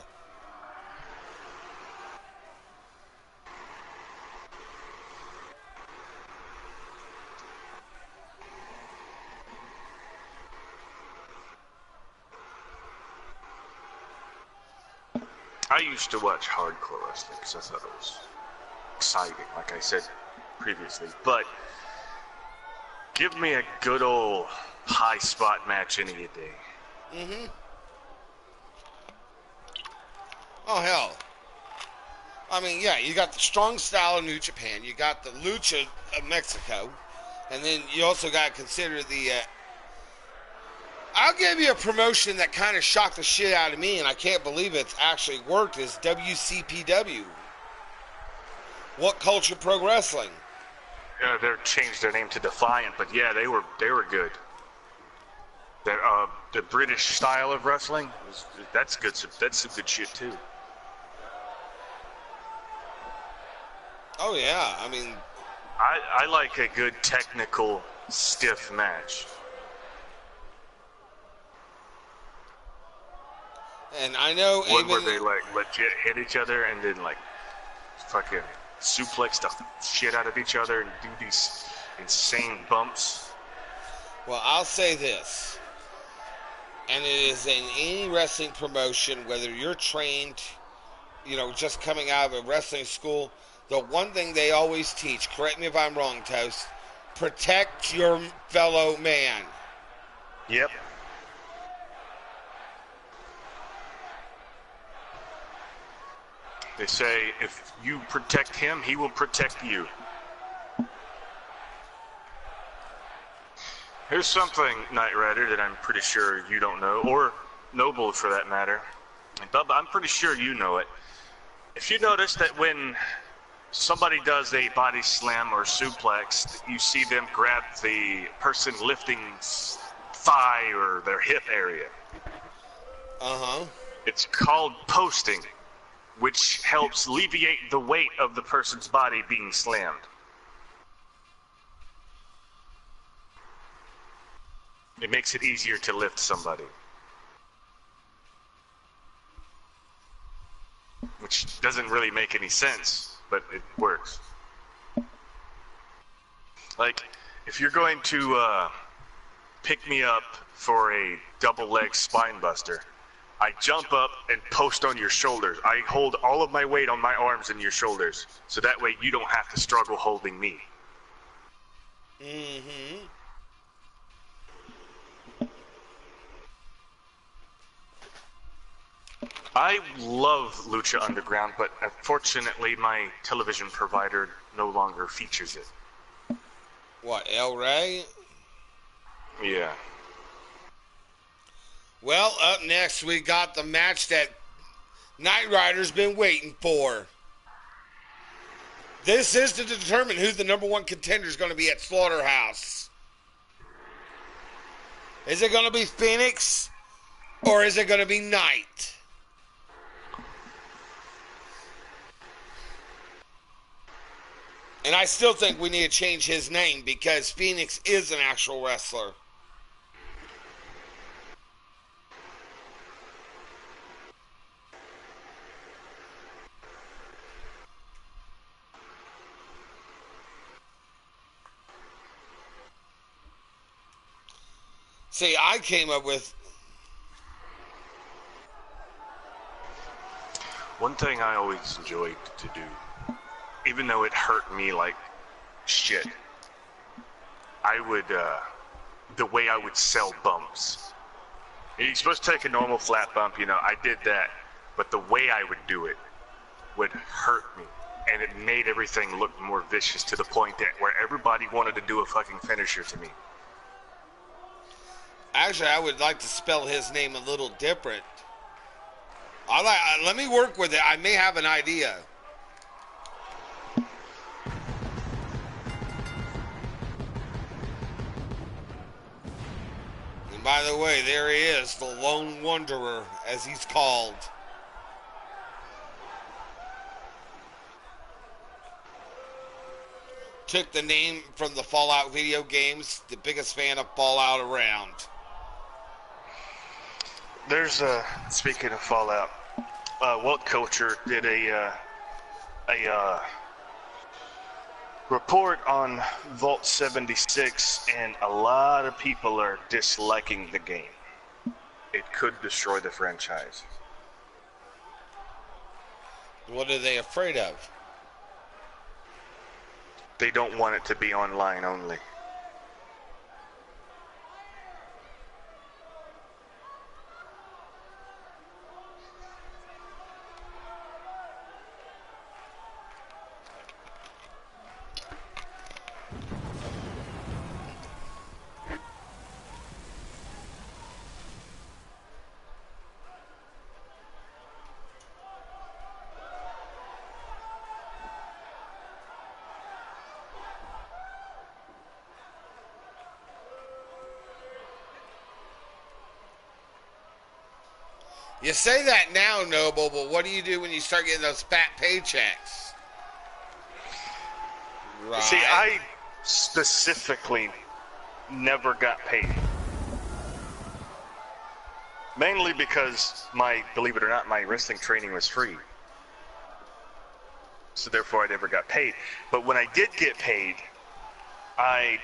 I used to watch hardcore wrestling because I thought it was exciting, like I said previously. But give me a good old high spot match any day. Mm-hmm. Oh, hell. I mean, yeah, you got the strong style of New Japan. You got the Lucha of Mexico. And then you also got to consider the... I'll give you a promotion that kind of shocked the shit out of me, and I can't believe it's actually worked, is WCPW. What Culture Pro Wrestling. They're changed their name to Defiant, but yeah, they were good. The British style of wrestling, that's good. That's some good shit too. Oh yeah, I mean, I like a good technical stiff match. And I know One even where they like legit hit each other and then like fucking suplex the shit out of each other and do these insane bumps. well, I'll say this, and it is in any wrestling promotion, whether you're trained, you know, just coming out of a wrestling school, the one thing they always teach, correct me if I'm wrong, Toast, protect your fellow man. Yep. They say if you protect him, he will protect you. Here's something, Knight Rider, that I'm pretty sure you don't know, or Noble for that matter. And Bubba, I'm pretty sure you know it. If you notice that when somebody does a body slam or suplex, you see them grab the person lifting thigh or their hip area. Uh-huh. It's called posting, which helps alleviate the weight of the person's body being slammed. It makes it easier to lift somebody. Which doesn't really make any sense, but it works. Like, if you're going to pick me up for a double leg spine buster, I jump up and post on your shoulders. I hold all of my weight on my arms and your shoulders, so that way you don't have to struggle holding me. Mm-hmm. I love Lucha Underground, but unfortunately my television provider no longer features it. What, El Rey? Yeah. Well, up next we got the match that Knight Rider's been waiting for. This is to determine who the number one contender is going to be at Slaughterhouse. Is it going to be Phoenix or is it going to be Knight? And I still think we need to change his name because Phoenix is an actual wrestler. See, I came up with... One thing I always enjoyed to do, even though it hurt me like shit, I would, the way I would sell bumps. You're supposed to take a normal flat bump, you know, I did that, but the way I would do it would hurt me, and it made everything look more vicious to the point that where everybody wanted to do a fucking finisher to me. Actually, I would like to spell his name a little different. Let me work with it. I may have an idea. And by the way, there he is, the Lone Wanderer, as he's called. Took the name from the Fallout video games, the biggest fan of Fallout around. There's speaking of Fallout, Walt Culture did a report on Vault 76, and a lot of people are disliking the game. It could destroy the franchise. What are they afraid of? They don't want it to be online only. You say that now, Noble, but what do you do when you start getting those fat paychecks? Right. See, I specifically never got paid. Mainly because believe it or not, my wrestling training was free. So therefore I never got paid. But when I did get paid, I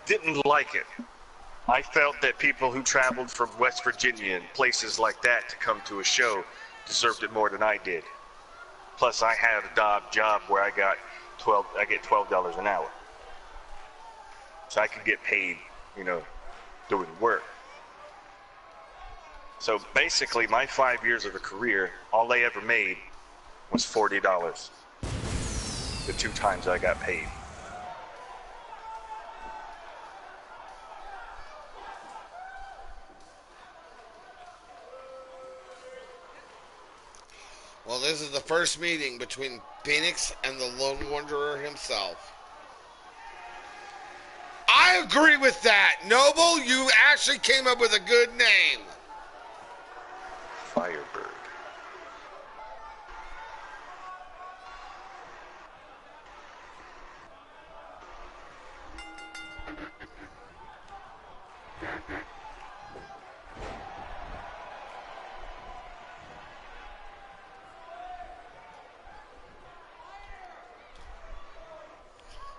didn't like it. I felt that people who traveled from West Virginia and places like that to come to a show deserved it more than I did. Plus, I had a job where I get $12 an hour. So I could get paid, you know, doing work. So basically, my 5 years of a career, all they ever made was $40. The 2 times I got paid. Well, this is the first meeting between Phoenix and the Lone Wanderer himself. I agree with that. Noble, you actually came up with a good name. Firebird.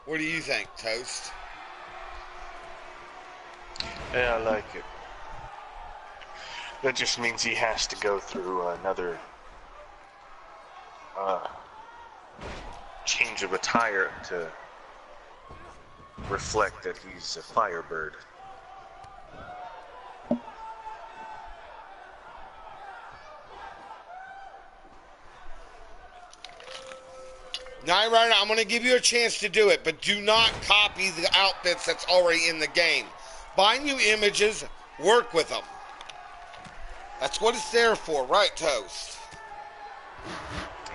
What do you think, Toast? Yeah, I like it. That just means he has to go through another change of attire to reflect that he's a Firebird. Knight Rider, I'm going to give you a chance to do it, but do not copy the outfits that's already in the game. Find new images, work with them. That's what it's there for, right, Toast?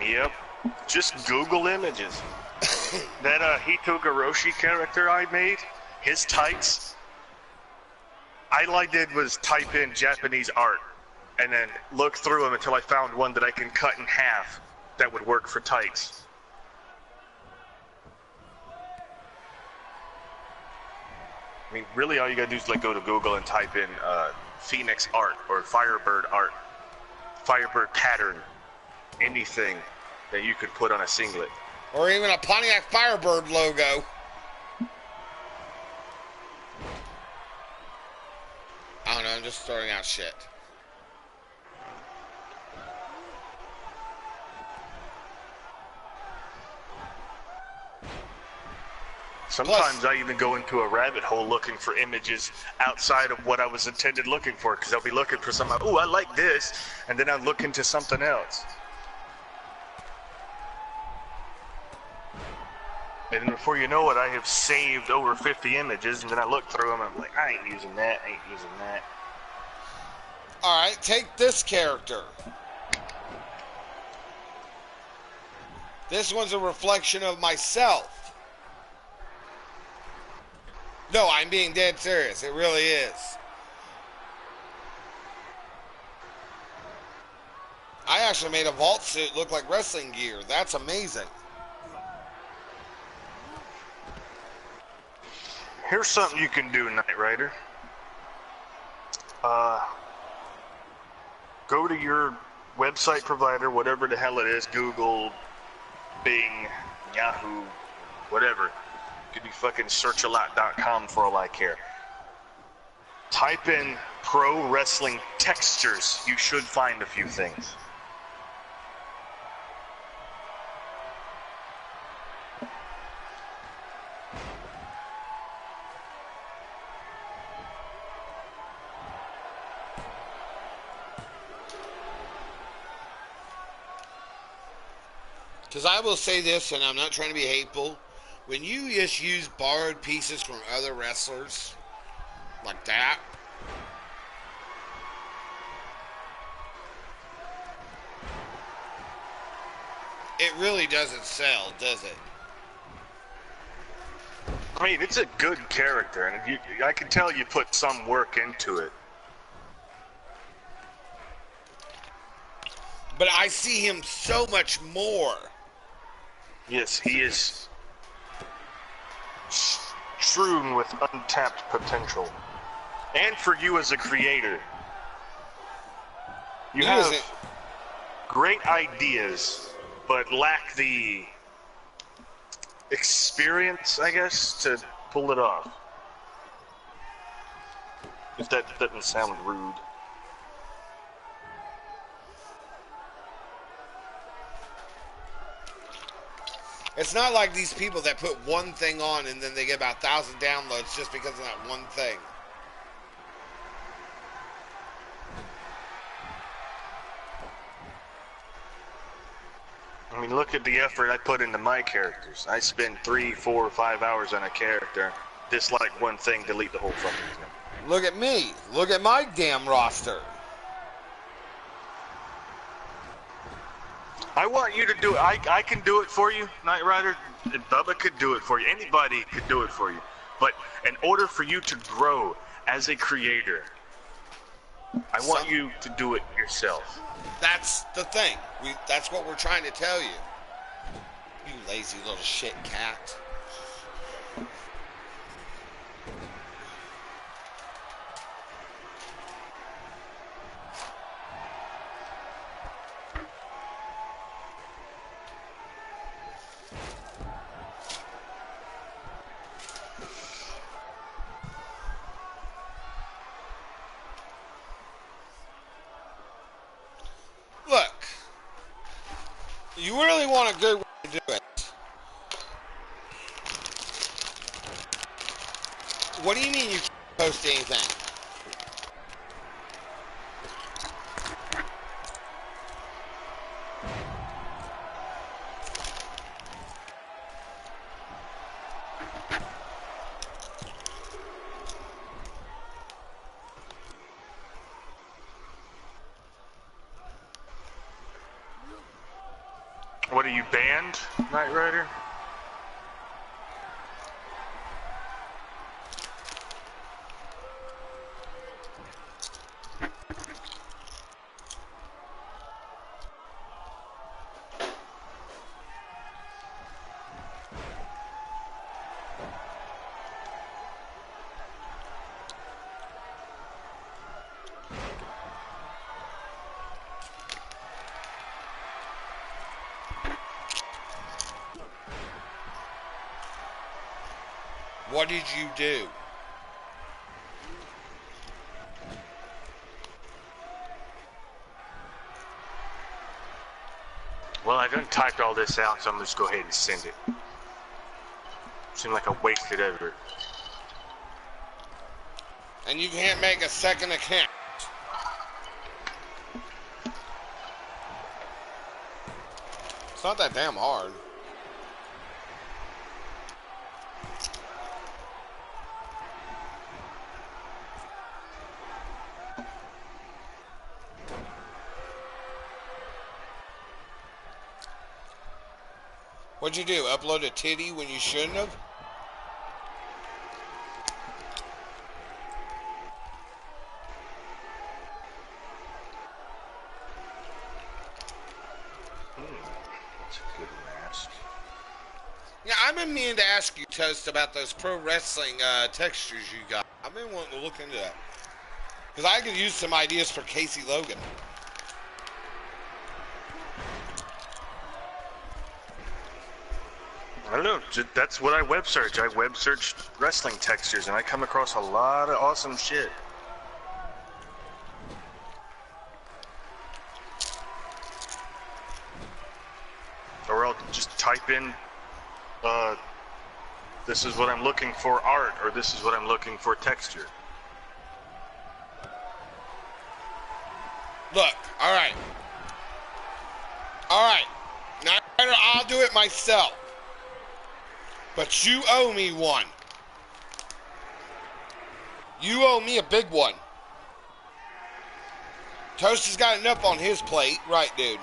Yep. Just Google images. That Hito Goroshi character I made, his tights, all I did was type in Japanese art and then look through them until I found one that I can cut in half that would work for tights. I mean, really all you gotta do is like go to Google and type in Phoenix art or Firebird art, Firebird pattern, anything that you could put on a singlet. Or even a Pontiac Firebird logo. I don't know, I'm just throwing out shit. Sometimes I even go into a rabbit hole looking for images outside of what I was intended looking for, because I'll be looking for something, oh, I like this, and then I'll look into something else. And before you know it, I have saved over 50 images, and then I look through them, and I'm like, I ain't using that, I ain't using that. Alright, take this character. This one's a reflection of myself. No, I'm being dead serious. It really is. I actually made a vault suit look like wrestling gear. That's amazing. Here's something you can do, Knight Rider. Go to your website provider, whatever the hell it is, Google, Bing, Yahoo, whatever. Could be fucking searchalot.com for all I care. Type in pro wrestling textures. You should find a few things. Because I will say this, and I'm not trying to be hateful. When you just use borrowed pieces from other wrestlers, like that, it really doesn't sell, does it? I mean, it's a good character, and I can tell you put some work into it. But I see him so much more. Yes, he is strewn with untapped potential. And for you as a creator, you have great ideas, but lack the experience, I guess, to pull it off. If that doesn't sound rude. It's not like these people that put one thing on and then they get about 1,000 downloads just because of that one thing. I mean, look at the effort I put into my characters. I spend 3, 4, 5 hours on a character. Dislike one thing, delete the whole fucking thing. Look at me. Look at my damn roster. I want you to do it. I can do it for you, Knight Rider. Bubba could do it for you. Anybody could do it for you. But in order for you to grow as a creator, I want you to do it yourself. That's the thing. That's what we're trying to tell you. You lazy little shit cat. Look, you really want a good way to do it. What do you mean you can't post anything? What are you, banned, Knight Rider? What did you do? Well, I done typed all this out, so I'm just go ahead and send it. Seemed like a wasted effort. And you can't make a second account. It's not that damn hard. What'd you do? Upload a titty when you shouldn't have? That's a good mask. Yeah, I've been meaning to ask you, Toast, about those pro wrestling textures you got. I've been wanting to look into that. Because I could use some ideas for Casey Logan. I don't know. That's what I web search. I web search wrestling textures, and I come across a lot of awesome shit. Or I'll just type in, this is what I'm looking for art, or this is what I'm looking for texture. Look, alright. Alright. Now, I'll do it myself. But you owe me one. You owe me a big one. Toast has got enough on his plate. Right, dude.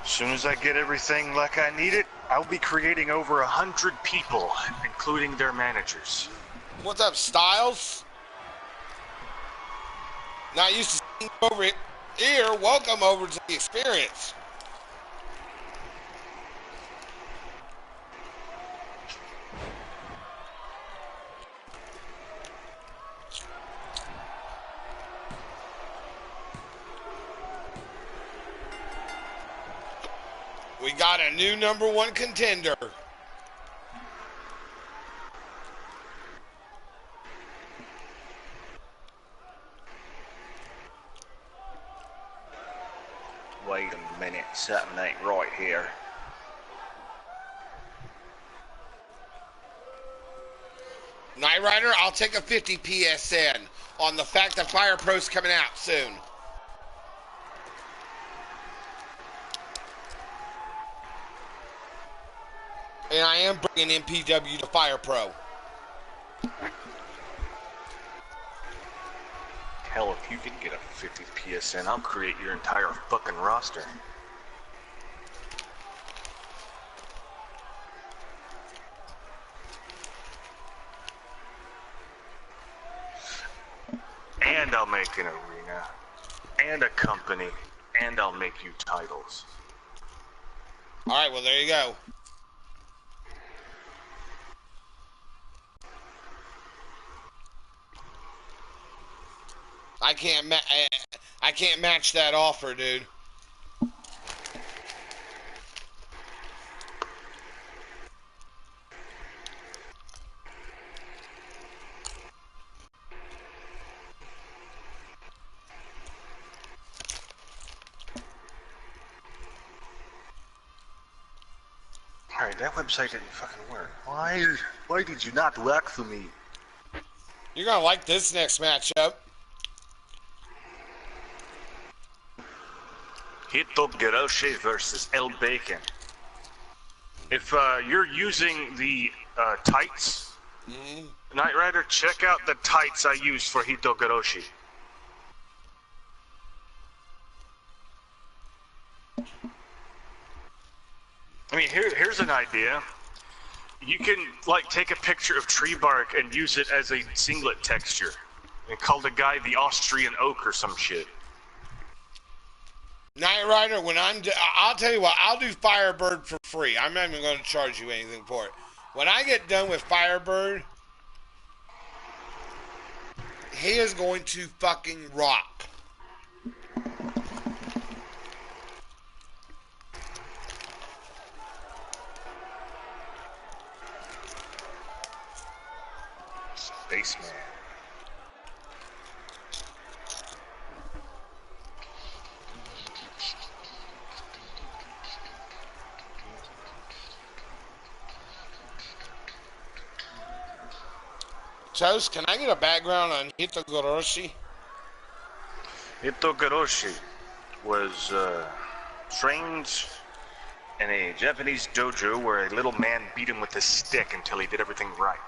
As soon as I get everything like I need it, I'll be creating over 100 people, including their managers. What's up, Styles? Not used to seeing you over here. Welcome over to the experience. We got a new #1 contender. Wait a minute, something ain't right here. Knight Rider, I'll take a 50 PSN on the fact that Fire Pro's coming out soon. And I am bringing MPW to Fire Pro. Hell, if you can get a 50 PSN, I'll create your entire fucking roster. And I'll make an arena, and a company, and I'll make you titles. Alright, well there you go. I can't match that offer, dude. Alright, that website didn't fucking work. Why did you not work for me? You're gonna like this next matchup. Hito Geroshi versus El Bacon. If you're using the tights, Knight Rider, check out the tights I used for Hito Geroshi. I mean, here's an idea. You can, like, take a picture of tree bark and use it as a singlet texture. And call the guy the Austrian oak or some shit. Knight Rider, when I'll tell you what, I'll do Firebird for free. I'm not even going to charge you anything for it. When I get done with Firebird, he is going to fucking rock. Spaceman. Toast, can I get a background on Hitogoroshi? Hitogoroshi was trained in a Japanese dojo where a little man beat him with a stick until he did everything right.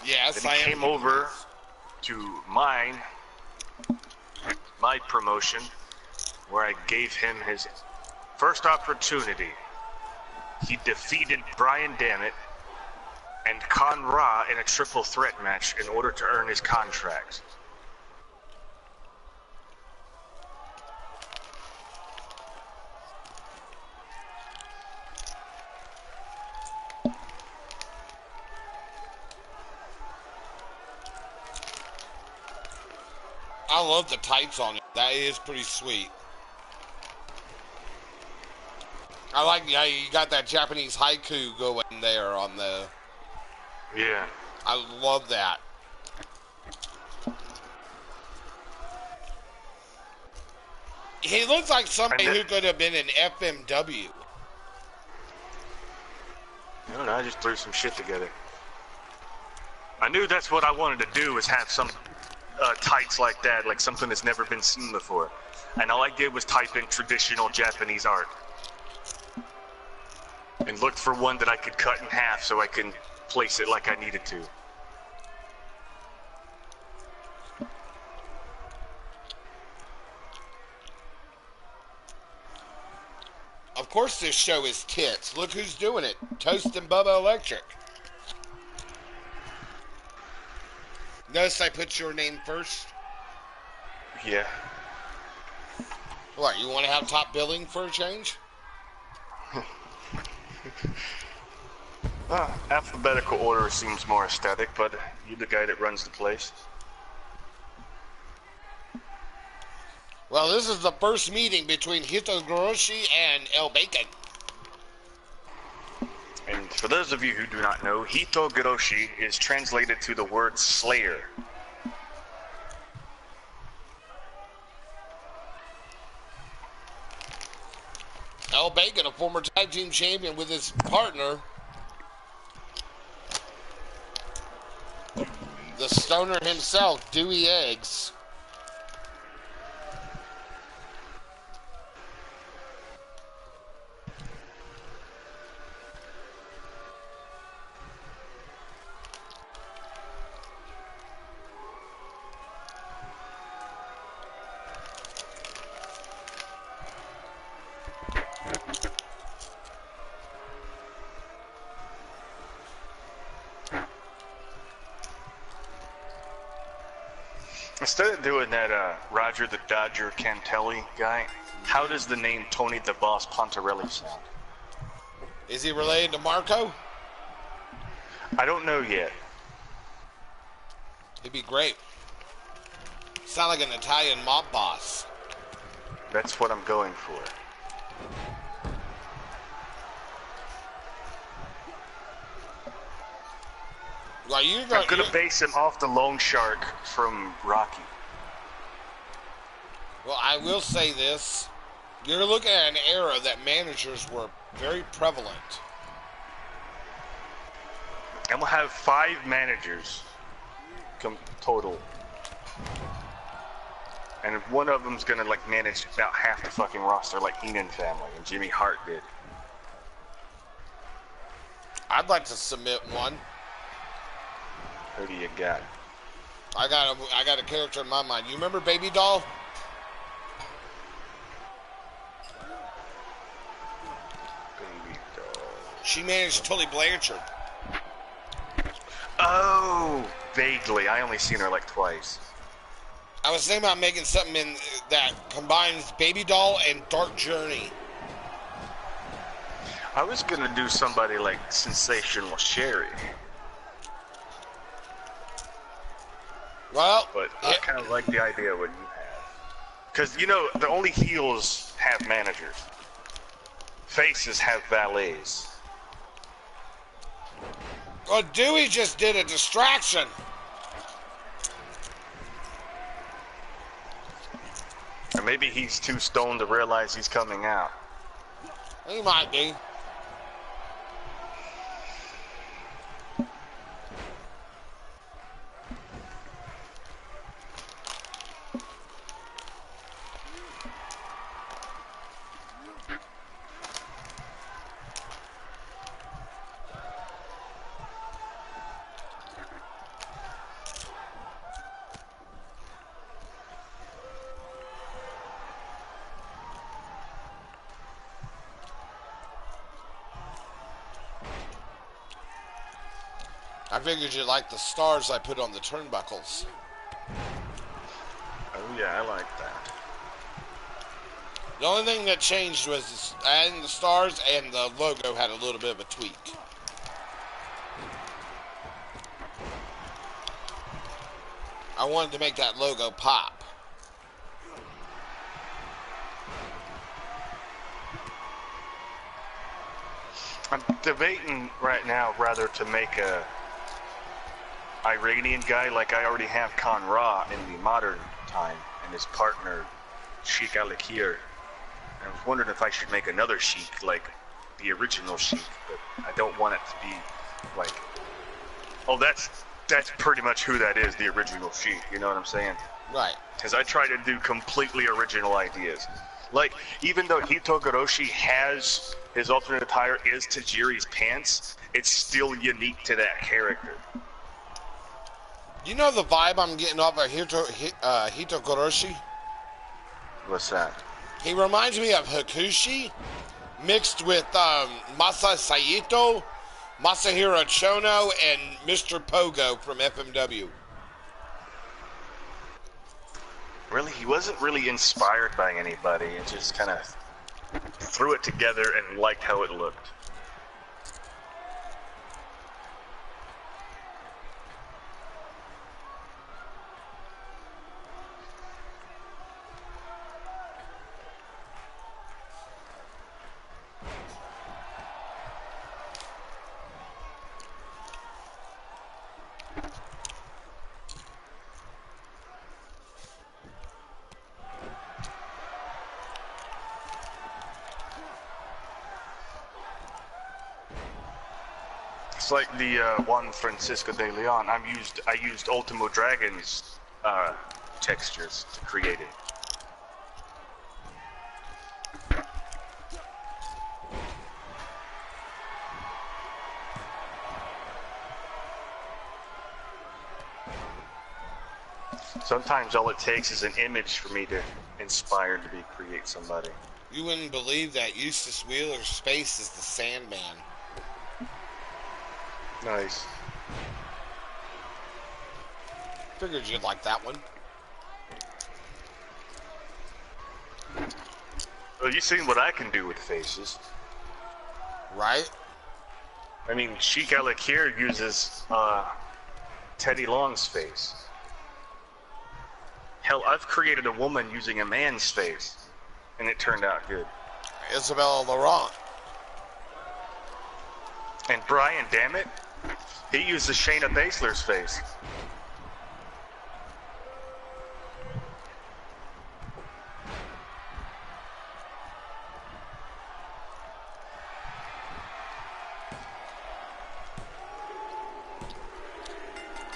Yes, Then he came over to my promotion, where I gave him his first opportunity. He defeated Brian Dammit and Kon Ra in a triple threat match in order to earn his contract. I love the tights on it. That is pretty sweet. I like, yeah, you got that Japanese haiku going there on the... Yeah. I love that. He looks like somebody who could have been an FMW. I don't know, I just threw some shit together. I knew that's what I wanted to do, was have some tights like that, like something that's never been seen before. And all I did was type in traditional Japanese art. And looked for one that I could cut in half so I can place it like I needed to. Of course this show is tits. Look who's doing it. Toast and Bubba Electric. Notice I put your name first? Yeah. What, you want to have top billing for a change? Alphabetical order seems more aesthetic, but you're the guy that runs the place. Well, this is the first meeting between Hitogoroshi and El Bacon. And for those of you who do not know, Hitogoroshi is translated to the word slayer. El Bacon, a former tag team champion with his partner, the stoner himself, Dewey Eggs. Instead of doing that Roger the Dodger Cantelli guy, how does the name Tony the Boss Pontarelli sound? Is he related to Marco? I don't know yet. He'd be great. Sound like an Italian mob boss. That's what I'm going for. Well, I'm gonna base him off the Loan Shark from Rocky. Well, I will say this. You're looking at an era that managers were very prevalent. And we'll have 5 managers total. And one of them's gonna like manage about half the fucking roster like Heenan family and Jimmy Hart did. I'd like to submit one. Who do you got? I got a character in my mind. You remember Baby Doll? She managed Tully Blanchard. Oh, vaguely. I only seen her like twice. I was thinking about making something in that combines Baby Doll and Dark Journey. I was gonna do somebody like Sensational Sherry. Well, But I kind of like the idea what you have. Because, you know, the only heels have managers. Faces have valets. well, Dewey just did a distraction. Or maybe he's too stoned to realize he's coming out. He might be. I figured you'd like the stars I put on the turnbuckles. Oh yeah, I like that. The only thing that changed was adding the stars, and the logo had a little bit of a tweak. I wanted to make that logo pop. I'm debating right now whether to make a Iranian guy like I already have Khan Ra in the modern time and his partner Sheik Al-Akhir. I was wondering if I should make another Sheik like the original Sheik, but I don't want it to be like, oh, that's pretty much who that is, the original Sheik, you know what I'm saying? Right. Because I try to do completely original ideas. Like, even though Hito Goroshi has his alternate attire is Tajiri's pants, it's still unique to that character. You know the vibe I'm getting off of Hito Goroshi? What's that? He reminds me of Hakushi mixed with Masa Saito, Masahiro Chono, and Mr. Pogo from FMW. Really, he wasn't really inspired by anybody. It just kind of threw it together and liked how it looked. It's like the Juan Francisco de Leon. I used Ultimo Dragon's textures to create it. Sometimes all it takes is an image for me to inspire to create somebody. You wouldn't believe that Eustace Wheeler's face is the Sandman. Nice. Figured you'd like that one. Well, you've seen what I can do with faces. Right? I mean, Sheik Al-Akhir uses Teddy Long's face. Hell, I've created a woman using a man's face, and it turned out good. Isabella Laurent. And Brian, damn it, he uses Shayna Baszler's face.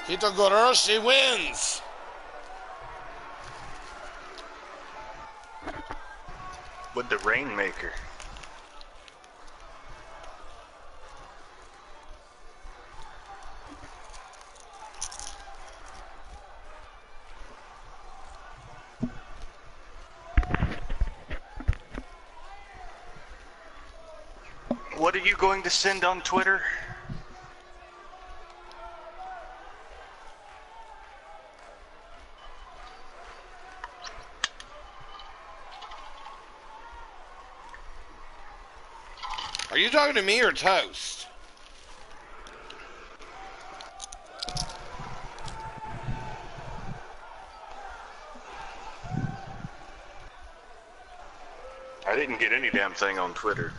Hito Goroshi wins. With the Rainmaker. What are you going to send on Twitter? Are you talking to me or Toast? I didn't get any damn thing on Twitter.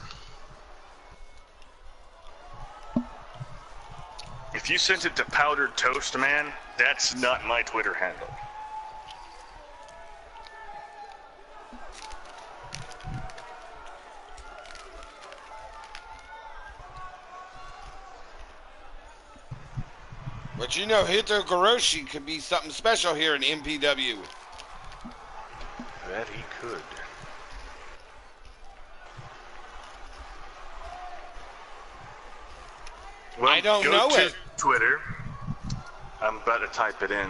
If you sent it to Powdered Toast Man, that's not my Twitter handle. But you know, Hito Goroshi could be something special here in MPW. That he could. Well, I don't know go to it. Twitter. I'm about to type it in.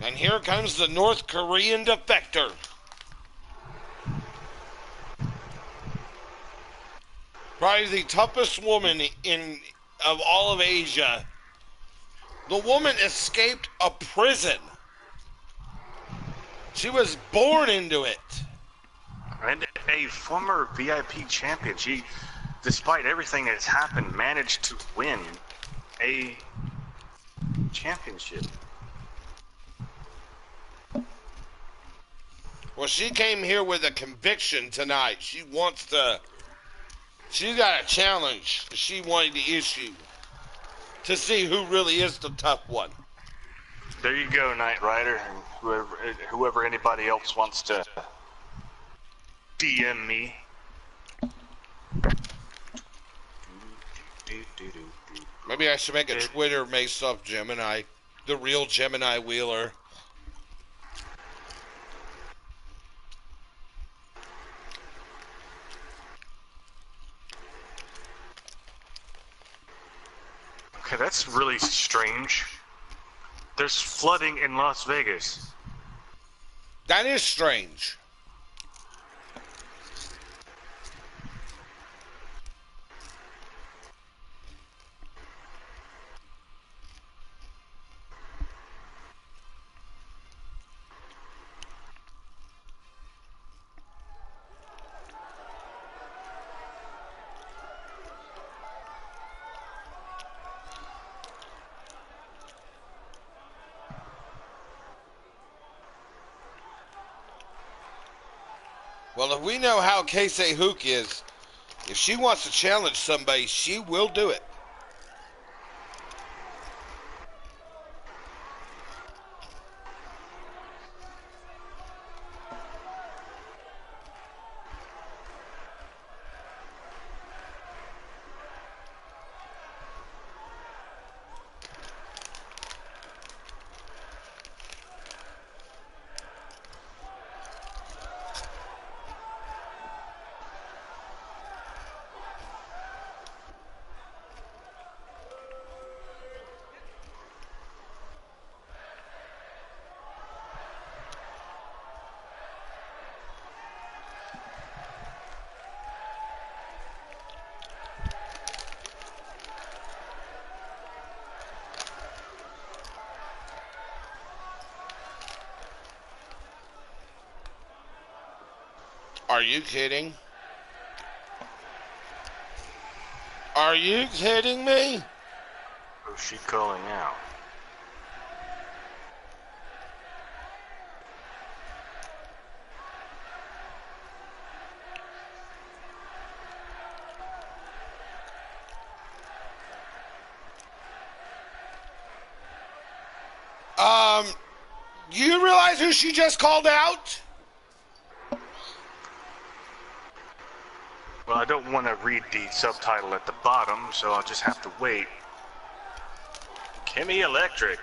And here comes the North Korean defector. Probably the toughest woman of all of Asia. The woman escaped a prison. She was born into it. And a former VIP champion. She, despite everything that's happened, managed to win a championship. Well, she came here with a conviction tonight. She's got a challenge she wanted to issue to see who really is the tough one. There you go, Knight Rider, and whoever anybody else wants to DM me. Maybe I should make a Twitter based off Gemini, the real Gemini Wheeler. Okay, that's really strange. There's flooding in Las Vegas. That is strange. Well, if we know how Casey Hook is, if she wants to challenge somebody, she will do it. Are you kidding? Are you kidding me? Who's she calling out? You realize who she just called out? Well, I don't want to read the subtitle at the bottom, so I'll just have to wait. Kimmy Electric.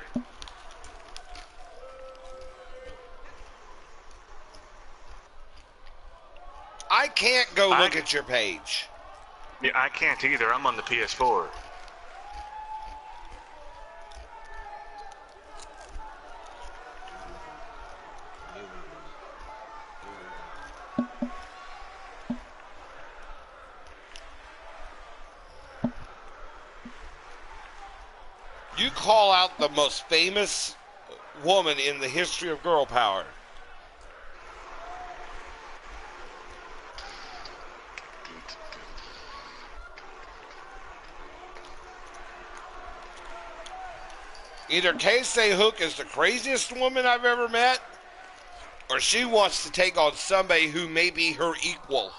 I can't go look at your page. Yeah, I can't either. I'm on the PS4. You call out the most famous woman in the history of girl power. Either Casey Hook is the craziest woman I've ever met, or she wants to take on somebody who may be her equal.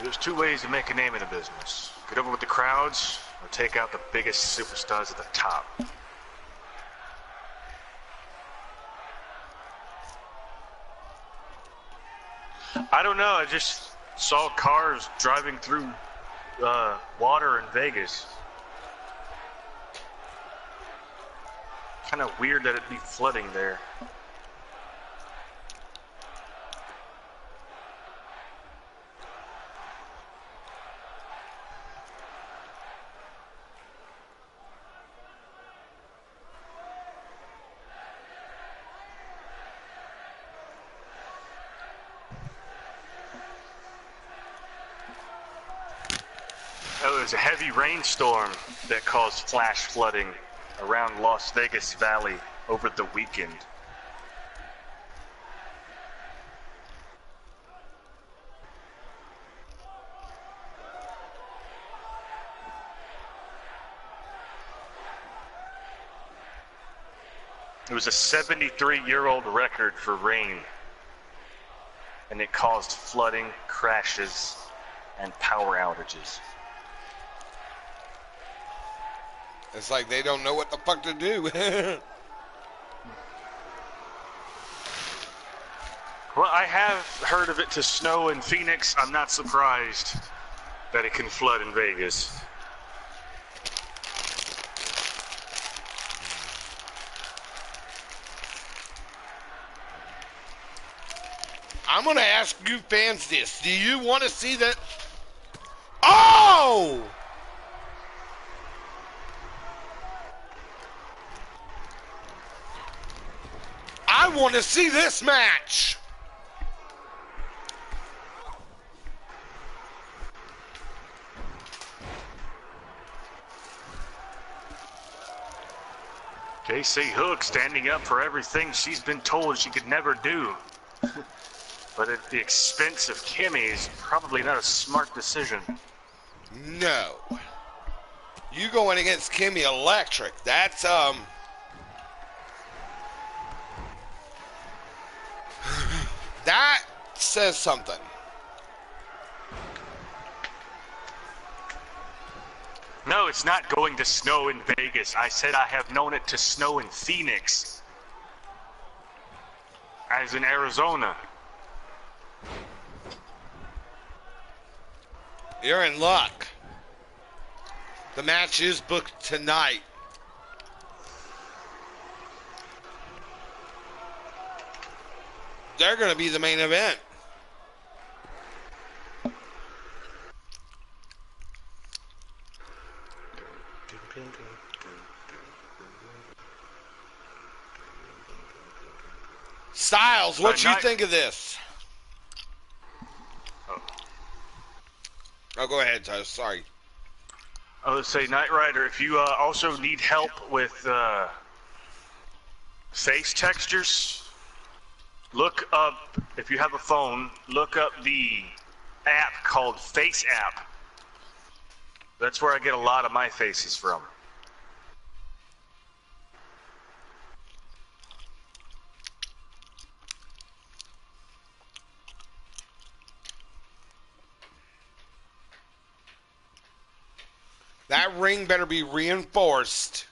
There's two ways to make a name in the business. Get over with the crowds, or take out the biggest superstars at the top. I don't know, I just saw cars driving through water in Vegas. Kind of weird that it'd be flooding there. Oh, it was a heavy rainstorm that caused flash flooding around Las Vegas Valley over the weekend. It was a 73-year-old record for rain, and it caused flooding, crashes, and power outages. It's like they don't know what the fuck to do. Well, I have heard of it to snow in Phoenix. I'm not surprised that it can flood in Vegas. I'm going to ask you fans this. Do you want to see that? Oh! I want to see this match. Casey Hook standing up for everything she's been told she could never do. But at the expense of Kimmy is probably not a smart decision. No. You going against Kimmy Electric. That's, that says something. No, it's not going to snow in Vegas. I said I have known it to snow in Phoenix. As in Arizona. You're in luck. The match is booked tonight. They're going to be the main event. Styles, what you think of this? Oh, go ahead, Tyler. Sorry. I would say, Knight Rider, if you also need help with face textures, look up, if you have a phone, look up the app called Face App. That's where I get a lot of my faces from. That ring better be reinforced.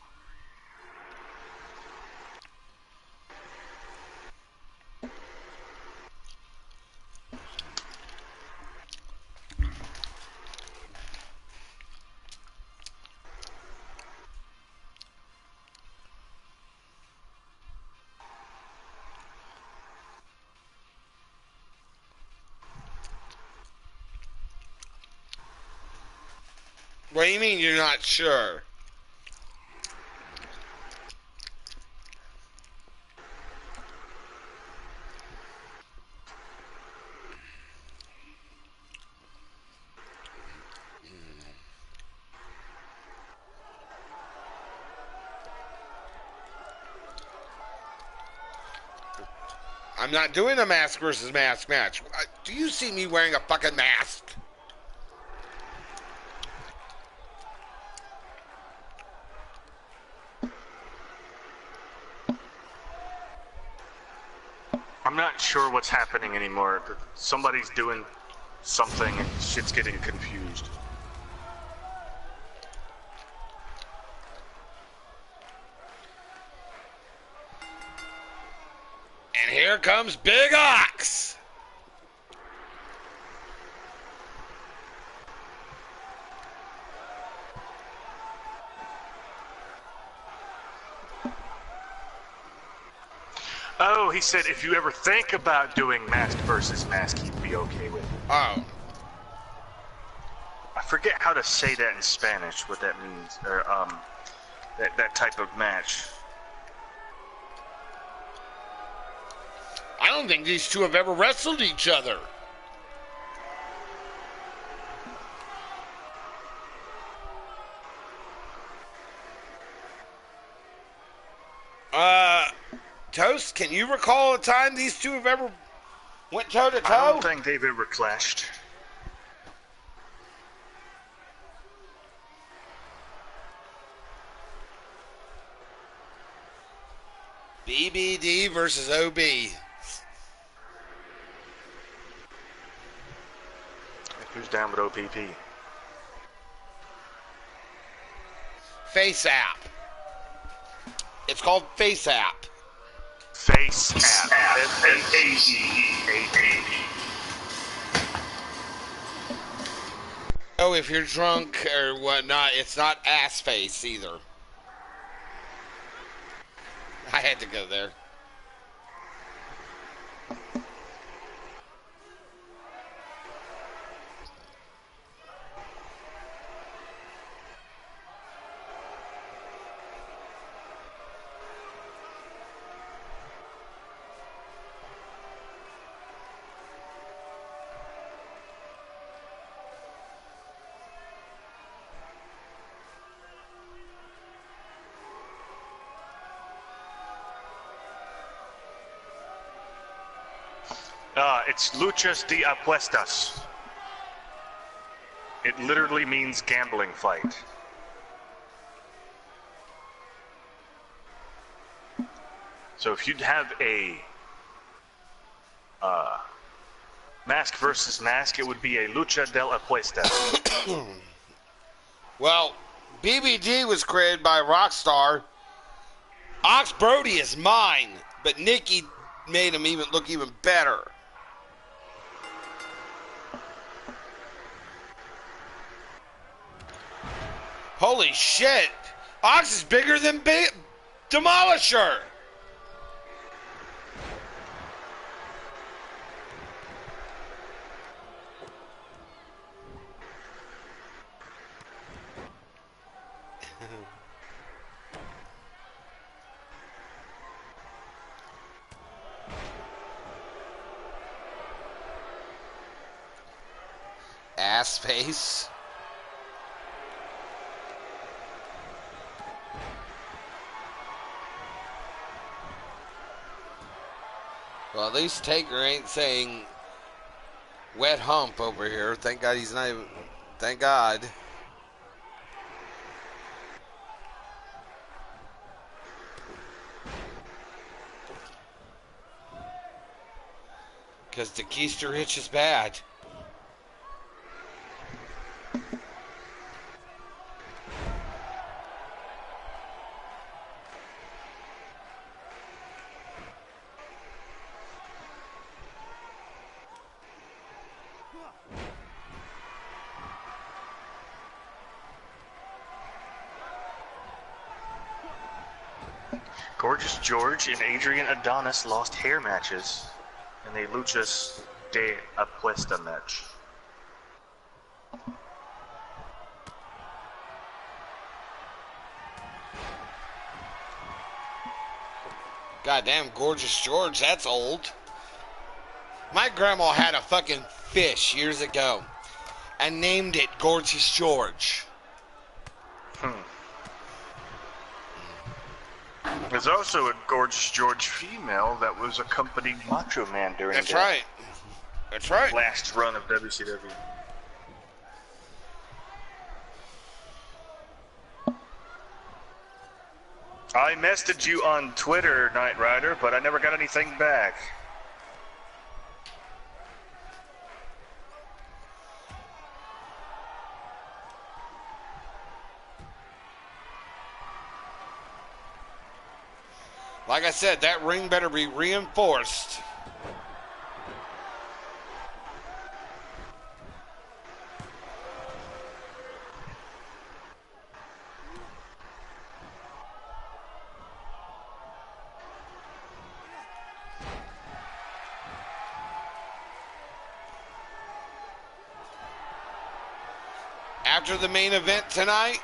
What do you mean you're not sure? I'm not doing a mask versus mask match. Do you see me wearing a fucking mask? I'm not sure what's happening anymore. Somebody's doing something and shit's getting confused. And here comes Big Ox. Oh, he said if you ever think about doing mask versus mask, he'd be okay with it. Oh. I forget how to say that in Spanish, what that means, or that type of match. I don't think these two have ever wrestled each other. Toast, can you recall a time these two have ever went toe to toe? I don't think they've ever clashed. BBD versus OB. Who's down with OPP? Face App. It's called Face App. Face App. F-A-C-E-A-P. Oh, if you're drunk or whatnot, it's not ass face either. I had to go there. It's luchas de apuestas. It literally means gambling fight. So if you'd have a mask versus mask, it would be a lucha del apuestas. Well, BBD was created by Rockstar. Ox Brody is mine, but Nikki made him look even better. Holy shit! Ox is bigger than Demolisher! Ass face. Well, at least Taker ain't saying wet hump over here. Thank God he's not even. Thank God. Because the keister hitch is bad. Gorgeous George and Adrian Adonis lost hair matches in a luchas de apuesta match. Goddamn, Gorgeous George, that's old. My grandma had a fucking fish years ago and named it Gorgeous George. There's also a Gorgeous George female that was accompanying Macho Man during That's the right. That's right. last run of WCW. I messaged you on Twitter, Knight Rider, but I never got anything back. Like I said, that ring better be reinforced. After the main event tonight,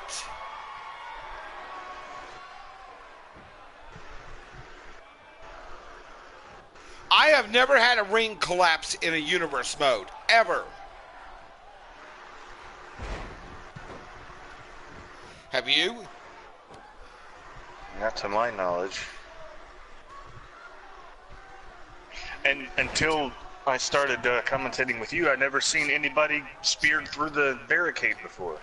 I have never had a ring collapse in a universe mode, ever. Have you? Not to my knowledge. And until I started commentating with you, I'd never seen anybody speared through the barricade before.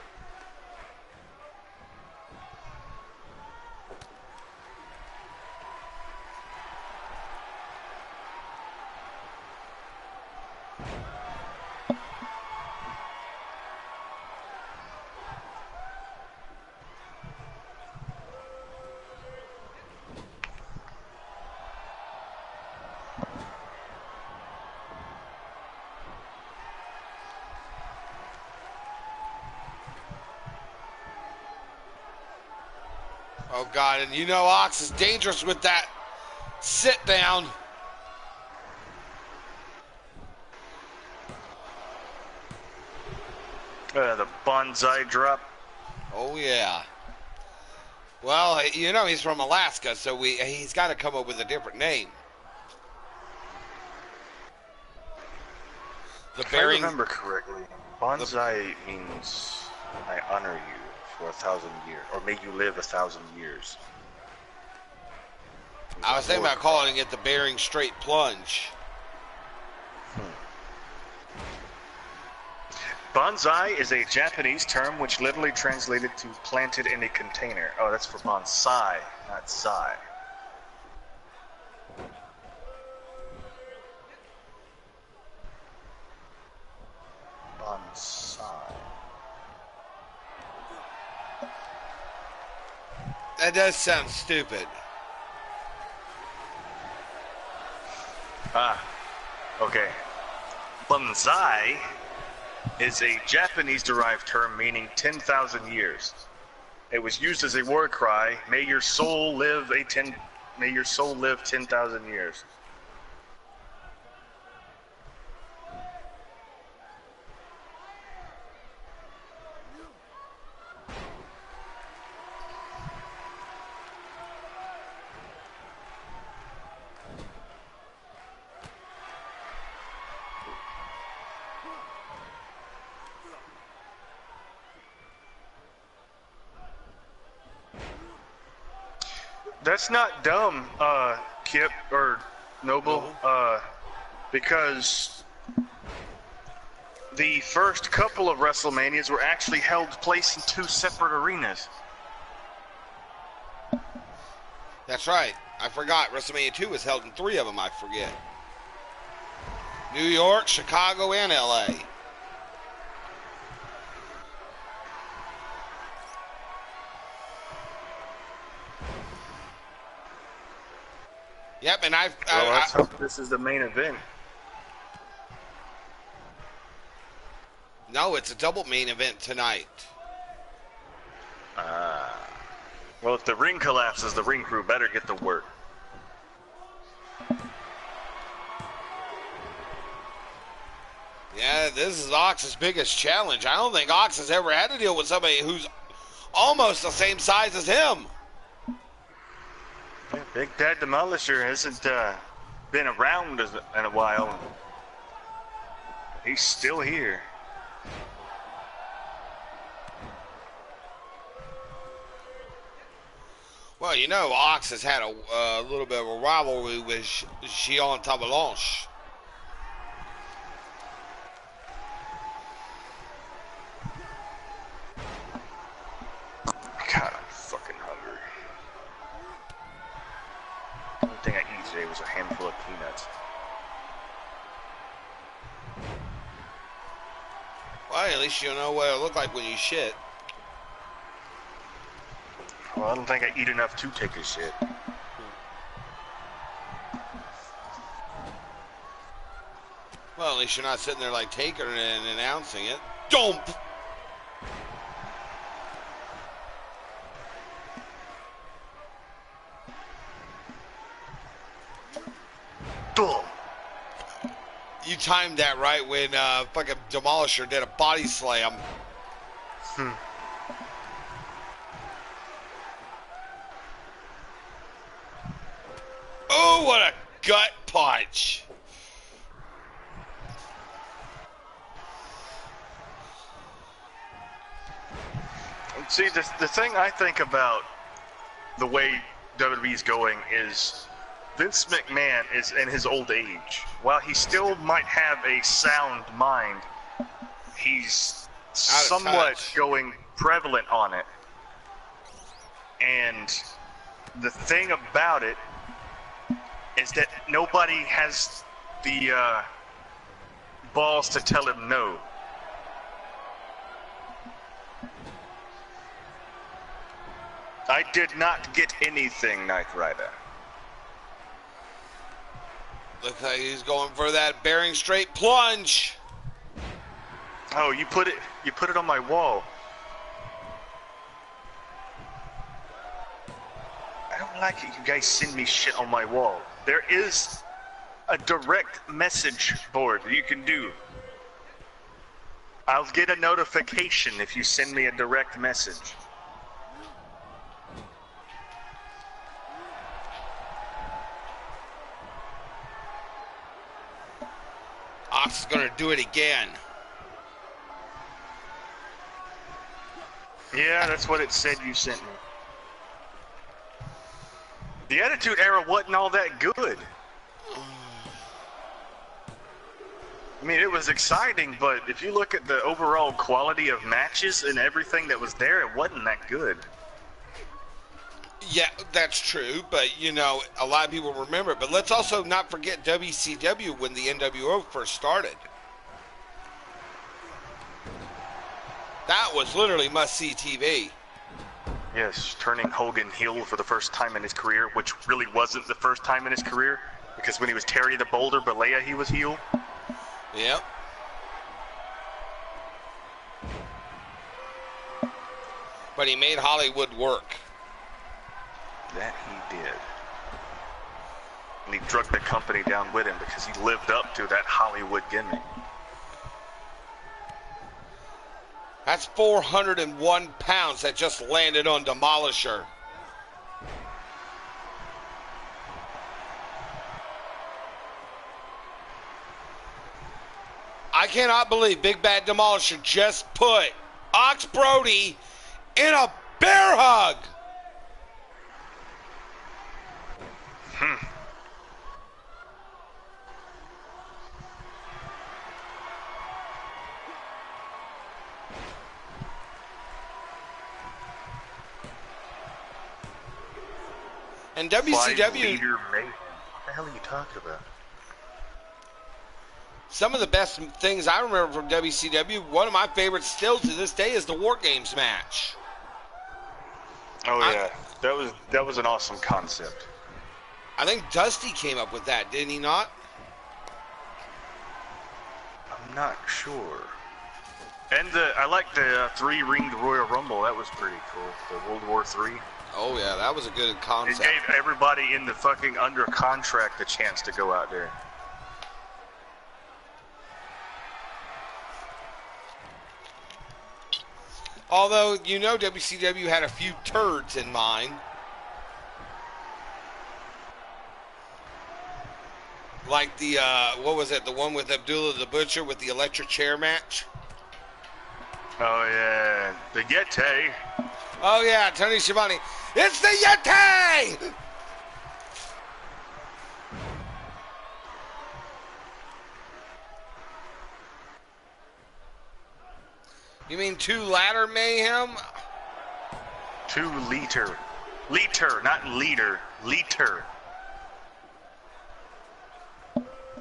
Oh, God, and you know Ox is dangerous with that sit down. The bonsai drop. Oh, yeah. Well, you know he's from Alaska, so he's got to come up with a different name. The If I bearing. remember correctly, bonsai means I honor you for 1,000 years, or may you live 1,000 years. I was thinking about calling it the Bering Strait Plunge. Bonsai is a Japanese term which literally translated to planted in a container. Oh, that's for bonsai, not sai. Bonsai. That does sound stupid. Ah, okay. Bonsai is a Japanese-derived term meaning 10,000 years. It was used as a war cry. May your soul live 10,000 years. That's not dumb, Kip or Noble, because the first couple of WrestleManias were actually held place in 2 separate arenas. That's right. I forgot. WrestleMania 2 was held in 3 of them, I forget. New York, Chicago, and LA. Yep, and let's hope this is the main event. No, it's a double main event tonight. Well, if the ring collapses, the ring crew better get to work. Yeah, this is Ox's biggest challenge. I don't think Ox has ever had to deal with somebody who's almost the same size as him. Yeah, Big Bad Demolisher hasn't been around in a while. He's still here. Well, you know, Ox has had a little bit of a rivalry with Gian Avalanche. God, I'm fucking hungry. The only thing I ate today was a handful of peanuts. Well, at least you know what it look like when you shit. Well, I don't think I eat enough to take a shit. Well, at least you're not sitting there like taking it and announcing it. Dump! Dump! You timed that right when fucking Demolisher did a body slam. Oh, what a gut punch. See, the thing I think about the way WWE's going is Vince McMahon is in his old age. While he still might have a sound mind, he's somewhat touch. going prevalent on it. And the thing about it is that nobody has the balls to tell him no. I did not get anything, Knight Rider. Looks like he's going for that bearing straight plunge. Oh, you put it on my wall. I don't like it. You guys send me shit on my wall. There is a direct message board you can do. I'll get a notification if you send me a direct message. Ox is going to do it again. Yeah, that's what it said you sent me. The Attitude Era wasn't all that good. I mean, it was exciting, but if you look at the overall quality of matches and everything that was there, it wasn't that good. Yeah, that's true, but, you know, a lot of people remember it. But let's also not forget WCW when the NWO first started. That was literally must-see TV. Yes, turning Hogan heel for the first time in his career, which really wasn't the first time in his career, because when he was Terry the Boulder Balea, he was heel. Yep. But he made Hollywood work. That he did. And he drugged the company down with him because he lived up to that Hollywood gimmick. That's 401 pounds that just landed on Demolisher. I cannot believe Big Bad Demolisher just put Ox Brody in a bear hug. And WCW, What the hell are you talking about? some of the best things I remember from WCW, one of my favorites still to this day is the War Games match. Oh yeah, that was an awesome concept. I think Dusty came up with that, didn't he not? I'm not sure. And I like the three-ringed Royal Rumble. That was pretty cool. The World War III. Oh yeah, that was a good It concept. gave everybody in the fucking under contract a chance to go out there. Although, you know, WCW had a few turds in mind. Like the, what was it? The one with Abdullah the Butcher with the electric chair match? Oh, yeah. The Yeti. Oh, yeah, Tony Schiavone. It's the Yeti! You mean 2 ladder mayhem? 2 liter. Liter, not leader. Liter.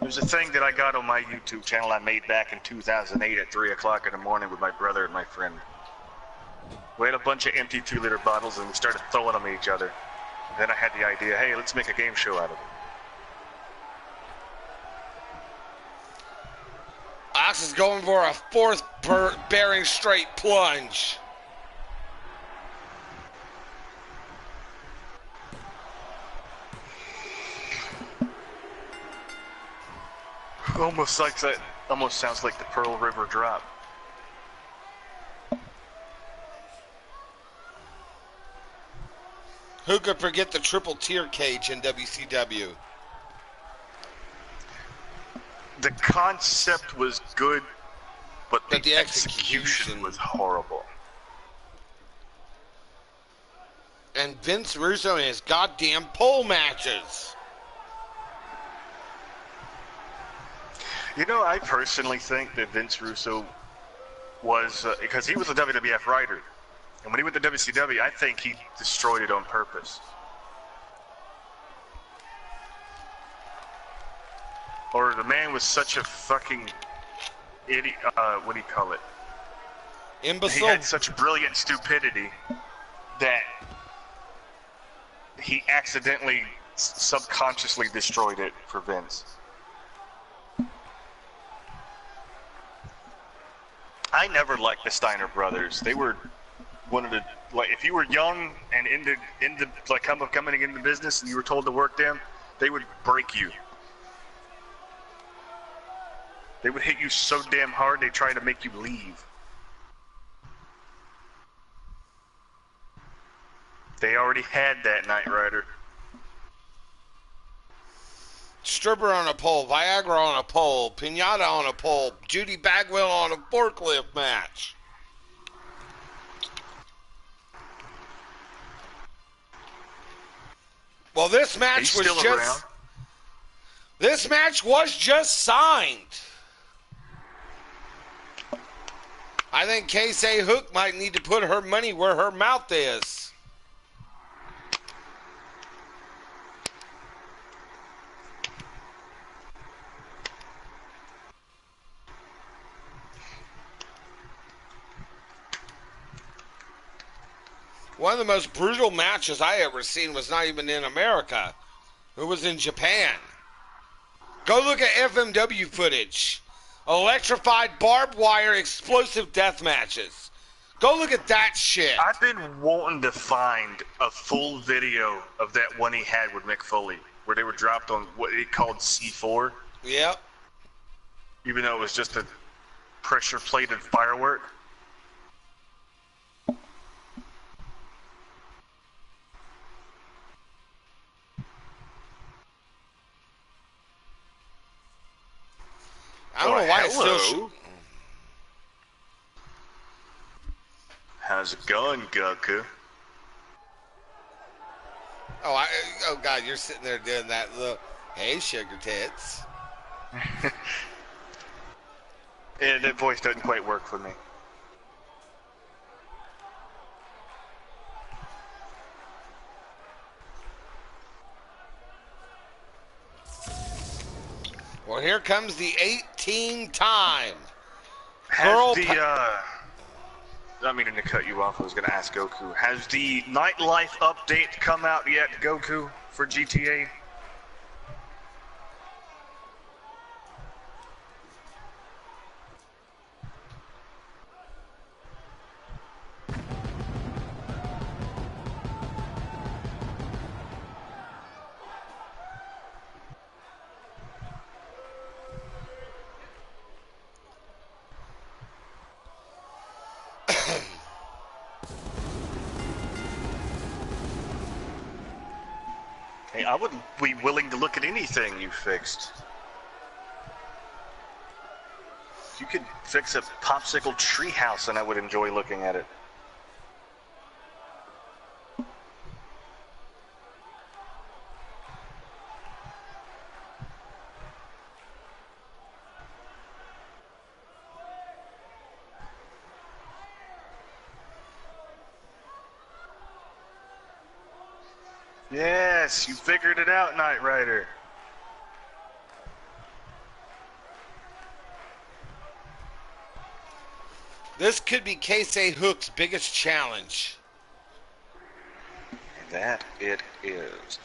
There's a thing that I got on my YouTube channel I made back in 2008 at 3 o'clock in the morning with my brother and my friend. We had a bunch of empty 2-liter bottles and we started throwing them at each other. And then I had the idea, hey, let's make a game show out of it. Ox is going for a 4th bearing straight plunge. Almost like that. Almost sounds like the Pearl River drop. Who could forget the triple tier cage in WCW? The concept was good, but the execution was horrible. And Vince Russo and his goddamn pole matches. You know, I personally think that Vince Russo was, because he was a WWF writer, and when he went to WCW, I think he destroyed it on purpose. Or the man was such a fucking idiot, what do you call it? Imbecile. He had such brilliant stupidity that he accidentally, subconsciously destroyed it for Vince. I never liked the Steiner brothers. They were one of the, like, if you were young and into like coming into business and you were told to work them, they would break you. They would hit you so damn hard they try to make you leave. They already had that Knight Rider. Stripper on a pole, Viagra on a pole, Pinata on a pole, Judy Bagwell on a forklift match. Well, this match was just around. This match was just signed. I think Casey Hook might need to put her money where her mouth is. One of the most brutal matches I ever seen was not even in America. It was in Japan. Go look at FMW footage. Electrified barbed wire explosive death matches. Go look at that shit. I've been wanting to find a full video of that one he had with Mick Foley, where they were dropped on what he called C4. Yep. Even though it was just a pressure-plated firework. I don't know why it's still... How's it going, Goku? Oh God, you're sitting there doing that look. Hey, sugar tits. Yeah, that voice doesn't quite work for me. Well, here comes the 18 time. Has not meaning to cut you off, I was going to ask Goku. Has the nightlife update come out yet, Goku, for GTA? Hey, I would be willing to look at anything you fixed. could fix a popsicle treehouse and I would enjoy looking at it. Yes, you figured it out, Knight Rider. This could be Casey Hook's biggest challenge. That it is.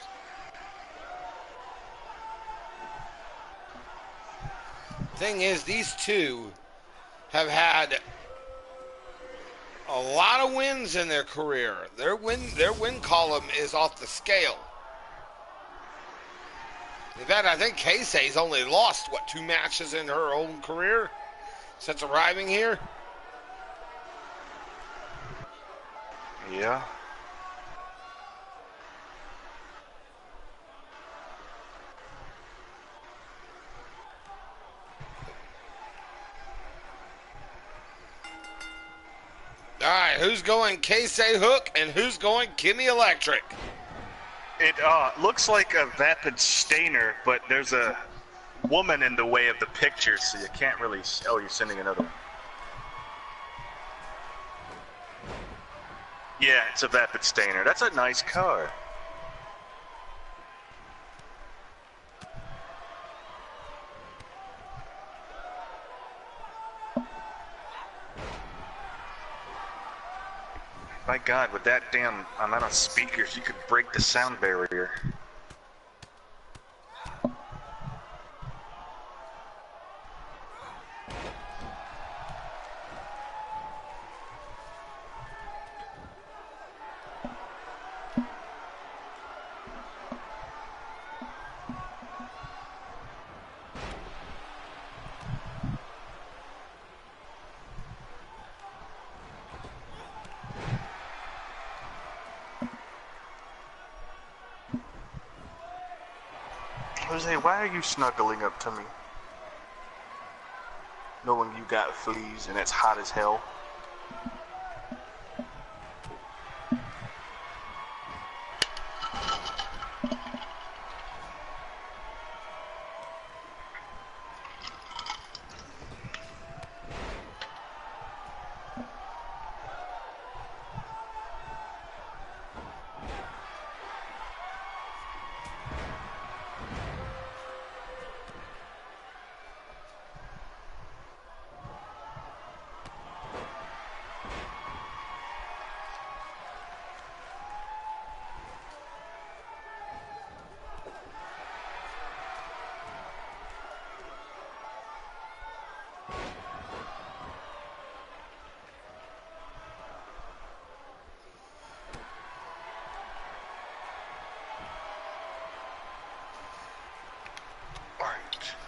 Thing is, these two have had a lot of wins in their career. Their win column is off the scale. In fact, I think Casey's only lost, 2 matches in her own career since arriving here? Yeah. All right, who's going Casey Hook and who's going Kimmy Electric? It looks like a vapid stainer, but there's a woman in the way of the picture, so you can't really... Oh, you're sending another one. Yeah, it's a vapid stainer. That's a nice car. My God, with that damn amount of speakers, you could break the sound barrier. Jose, why are you snuggling up to me? Knowing you got fleas and it's hot as hell.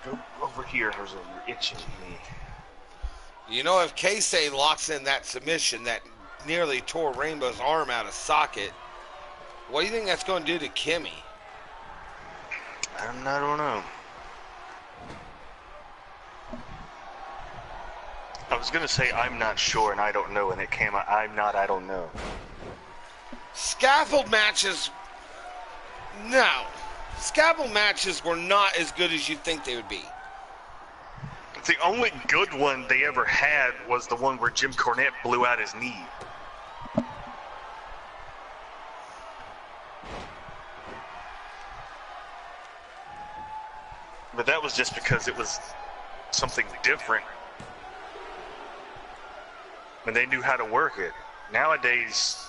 Go over here, Jose. You're itching me. You know, if Casey locks in that submission that nearly tore Rainbow's arm out of socket, what do you think that's going to do to Kimmy? I don't know. I was going to say I'm not sure and I don't know, and it came out I don't know. Scaffold matches, no. Scaffold matches were not as good as you think they would be. The only good one they ever had was the one where Jim Cornette blew out his knee. But that was just because it was something different. And they knew how to work it. Nowadays,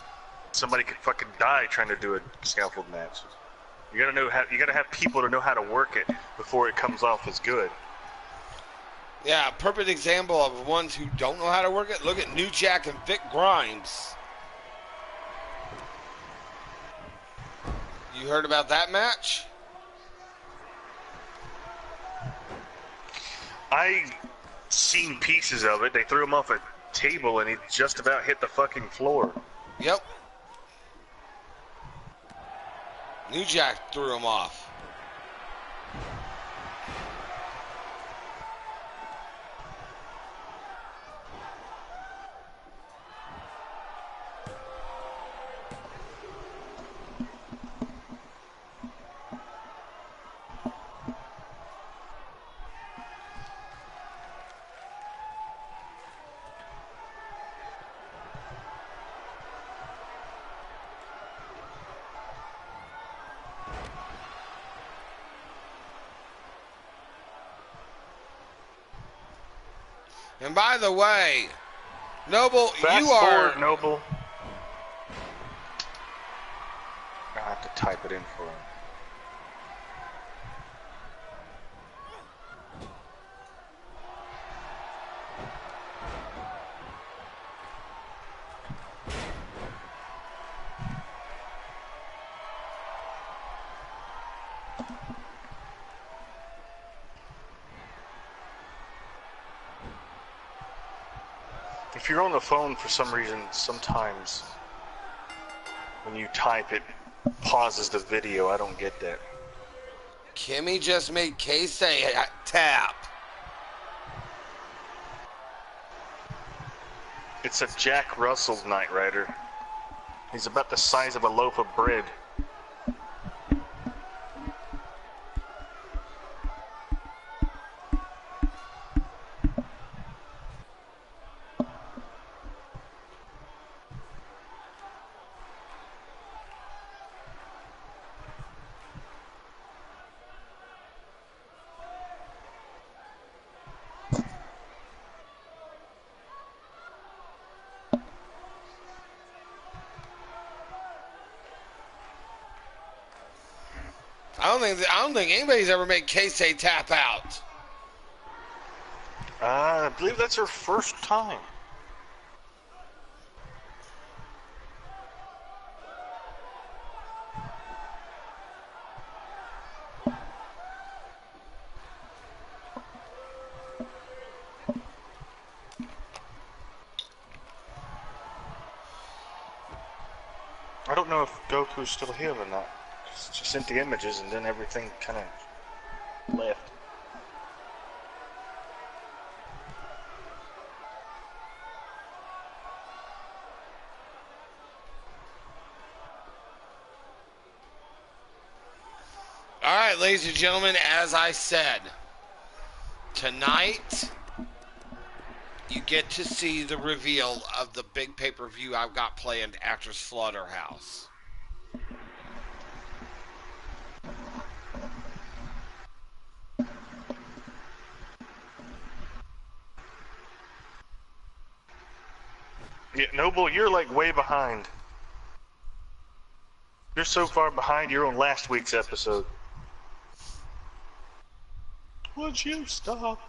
somebody could fucking die trying to do a scaffold match. You gotta know how. You gotta have people to know how to work it before it comes off as good. Yeah, a perfect example of the ones who don't know how to work it. Look at New Jack and Vic Grimes. You heard about that match? I seen pieces of it. They threw him off a table and he just about hit the fucking floor. Yep. New Jack threw him off. And by the way, Noble, Fast you are... forward, Noble. I have to type it in for him. If you're on the phone for some reason, sometimes when you type it pauses the video. I don't get that. Kimmy just made K-Say tap. It's a Jack Russell Knight Rider. He's about the size of a loaf of bread. I don't think anybody's ever made K-Say tap out. I believe that's her first time. I don't know if Goku's still here or not. She sent the images and then everything kind of left. All right, ladies and gentlemen, as I said, tonight you get to see the reveal of the big pay-per-view I've got planned after Slaughterhouse. Yeah, Noble, you're like way behind. You're so far behind, you're on last week's episode. Would you stop?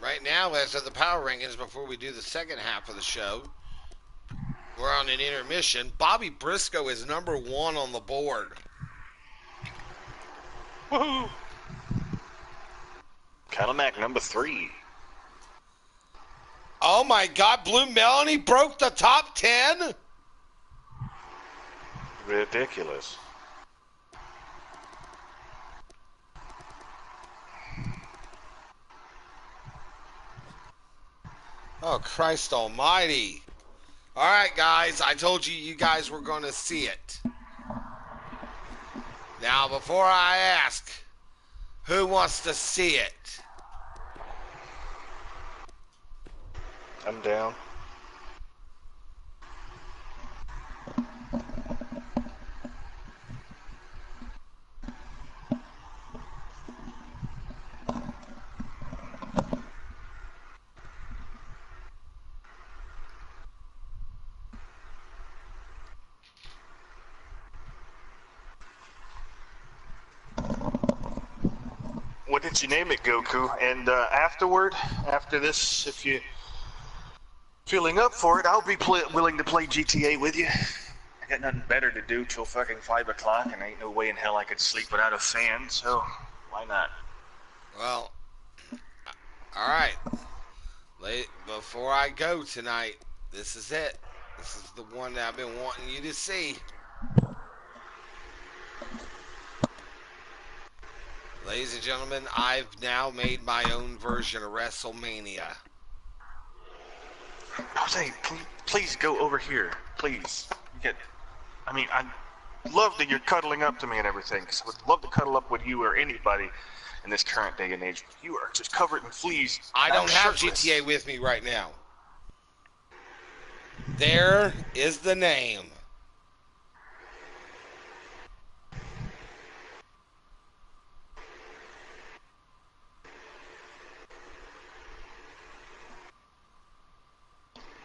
Right now, as of the power rankings, before we do the second half of the show, we're on an intermission. Bobby Briscoe is number 1 on the board. Woohoo! Cadillac number 3. Oh my God, Blue Melanie broke the top 10? Ridiculous. Oh, Christ almighty. All right, guys, I told you you guys were going to see it. Now, before I ask, who wants to see it? I'm down. What did you name it, Goku? And after this, if you're feeling up for it, I'll be willing to play GTA with you. I got nothing better to do till fucking 5 o'clock, and ain't no way in hell I could sleep without a fan, so why not? Well, all right. Before I go tonight, this is it. This is the one that I've been wanting you to see. Ladies and gentlemen, I've now made my own version of WrestleMania. Jose, please go over here. Please. I love that you're cuddling up to me and everything, because I would love to cuddle up with you or anybody in this current day and age. You are just covered in fleas. I don't have shirtless. GTA with me right now. There is the name.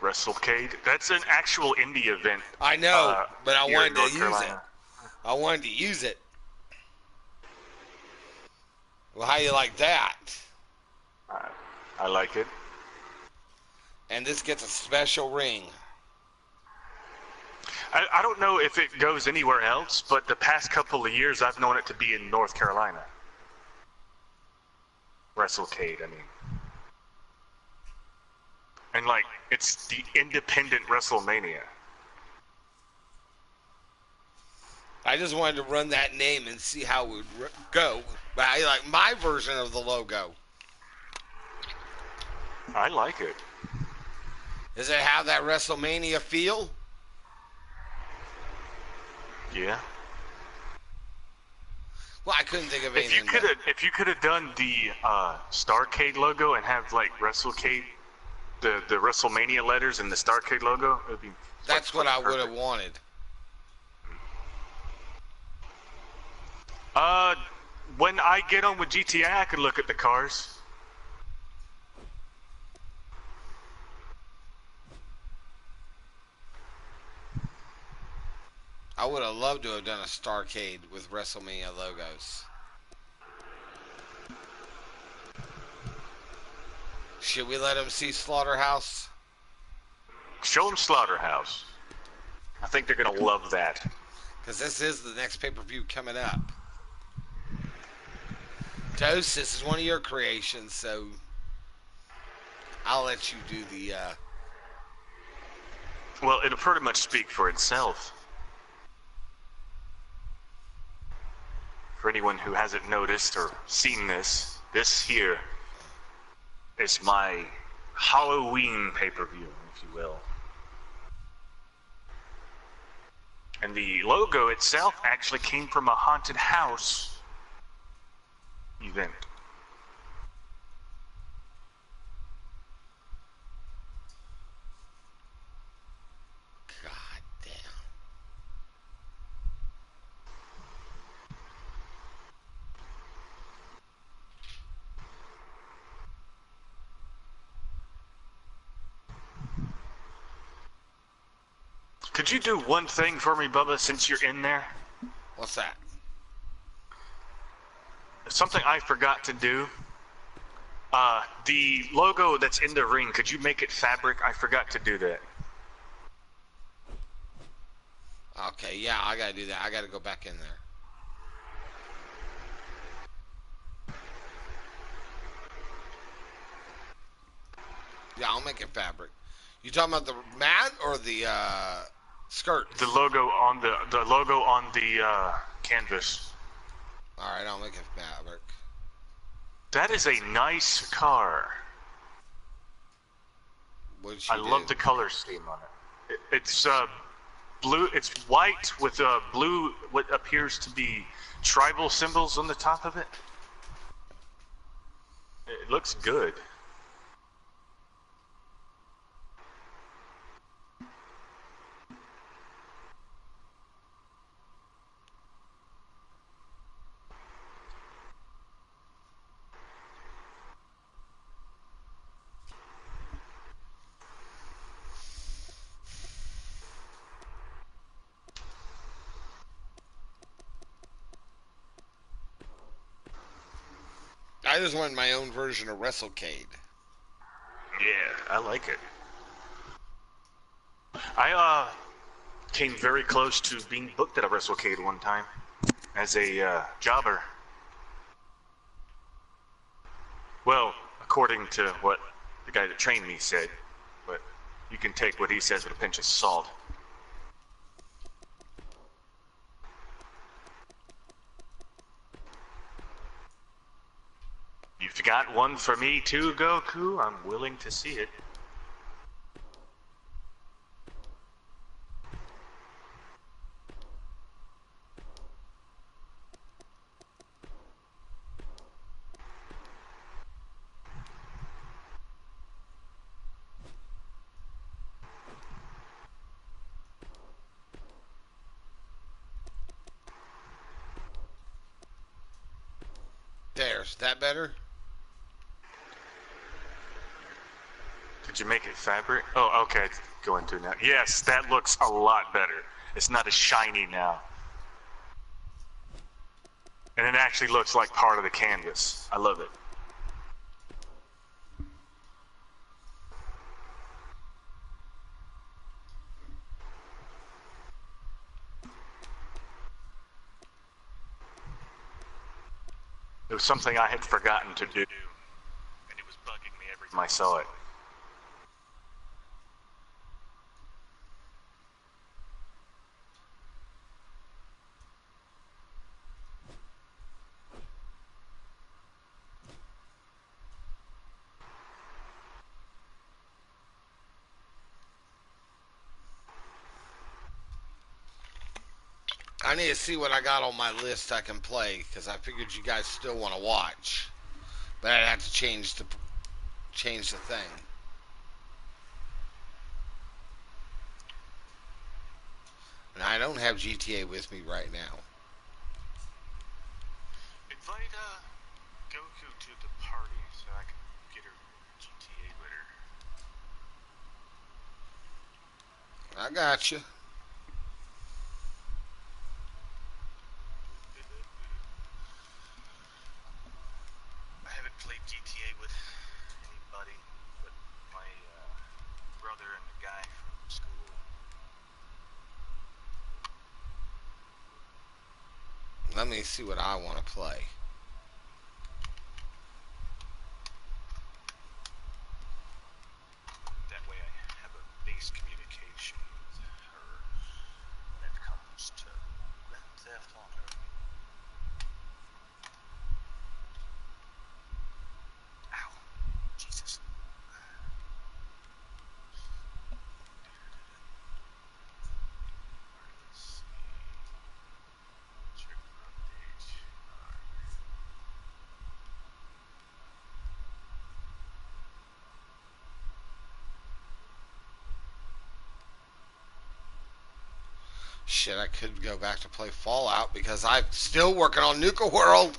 WrestleCade. That's an actual indie event. I know, but I here in wanted to North use Carolina. it. I wanted to use it. Well, how you like that? I like it. And this gets a special ring. I don't know if it goes anywhere else, but the past couple of years I've known it to be in North Carolina. WrestleCade, I mean. And like, it's the independent WrestleMania. I just wanted to run that name and see how it would go. But I like my version of the logo. I like it. Does it have that WrestleMania feel? Yeah. Well, I couldn't think of anything. If you could have done the Starcade logo and have like WrestleCade, the WrestleMania letters and the Starcade logo, it would be. That's what I would have wanted. When I get on with GTI, I can look at the cars. I would have loved to have done a Starcade with WrestleMania logos. Should we let him see Slaughterhouse? Show them Slaughterhouse. I think they're gonna love that. Because this is the next pay-per-view coming up. Toast, this is one of your creations, so I'll let you do the... Well, it'll pretty much speak for itself. For anyone who hasn't noticed or seen this, this here is my Halloween pay-per-view, if you will. And the logo itself actually came from a haunted house event. God damn. Could you do one thing for me, Bubba, since you're in there? What's that? Something I forgot to do. The logo that's in the ring, could you make it fabric? I forgot to do that. Okay, yeah, I gotta do that. I gotta go back in there. Yeah, I'll make it fabric. You talking about the mat or the skirt? The logo on the logo on the canvas. All right, I'll make it fabric. That is a nice car. What'd she I do? love the color scheme on it. It's blue. It's white with blue, what appears to be tribal symbols on the top of it. It looks good. I just wanted my own version of WrestleCade. Yeah, I like it. I came very close to being booked at a WrestleCade one time as a jobber. Well, according to what the guy that trained me said, but you can take what he says with a pinch of salt. You've got one for me too, Goku? I'm willing to see it. There's that better? Did you make it fabric? Oh, okay. It's going to now. Yes, that looks a lot better. It's not as shiny now. And it actually looks like part of the canvas. I love it. It was something I had forgotten to do, and it was bugging me every time I saw it. I need to see what I got on my list I can play, because I figured you guys still want to watch. But I'd have to change the thing. And I don't have GTA with me right now. Invite Goku to the party so I can get her GTA with her. I got you. I haven't played GTA with anybody but my brother and the guy from school. Let me see what I want to play. That way I have a base communication with her when it comes to Grand Theft Auto. Ow. Jesus. Let's see. Check for updates. Shit, I could go back to play Fallout because I'm still working on Nuka World.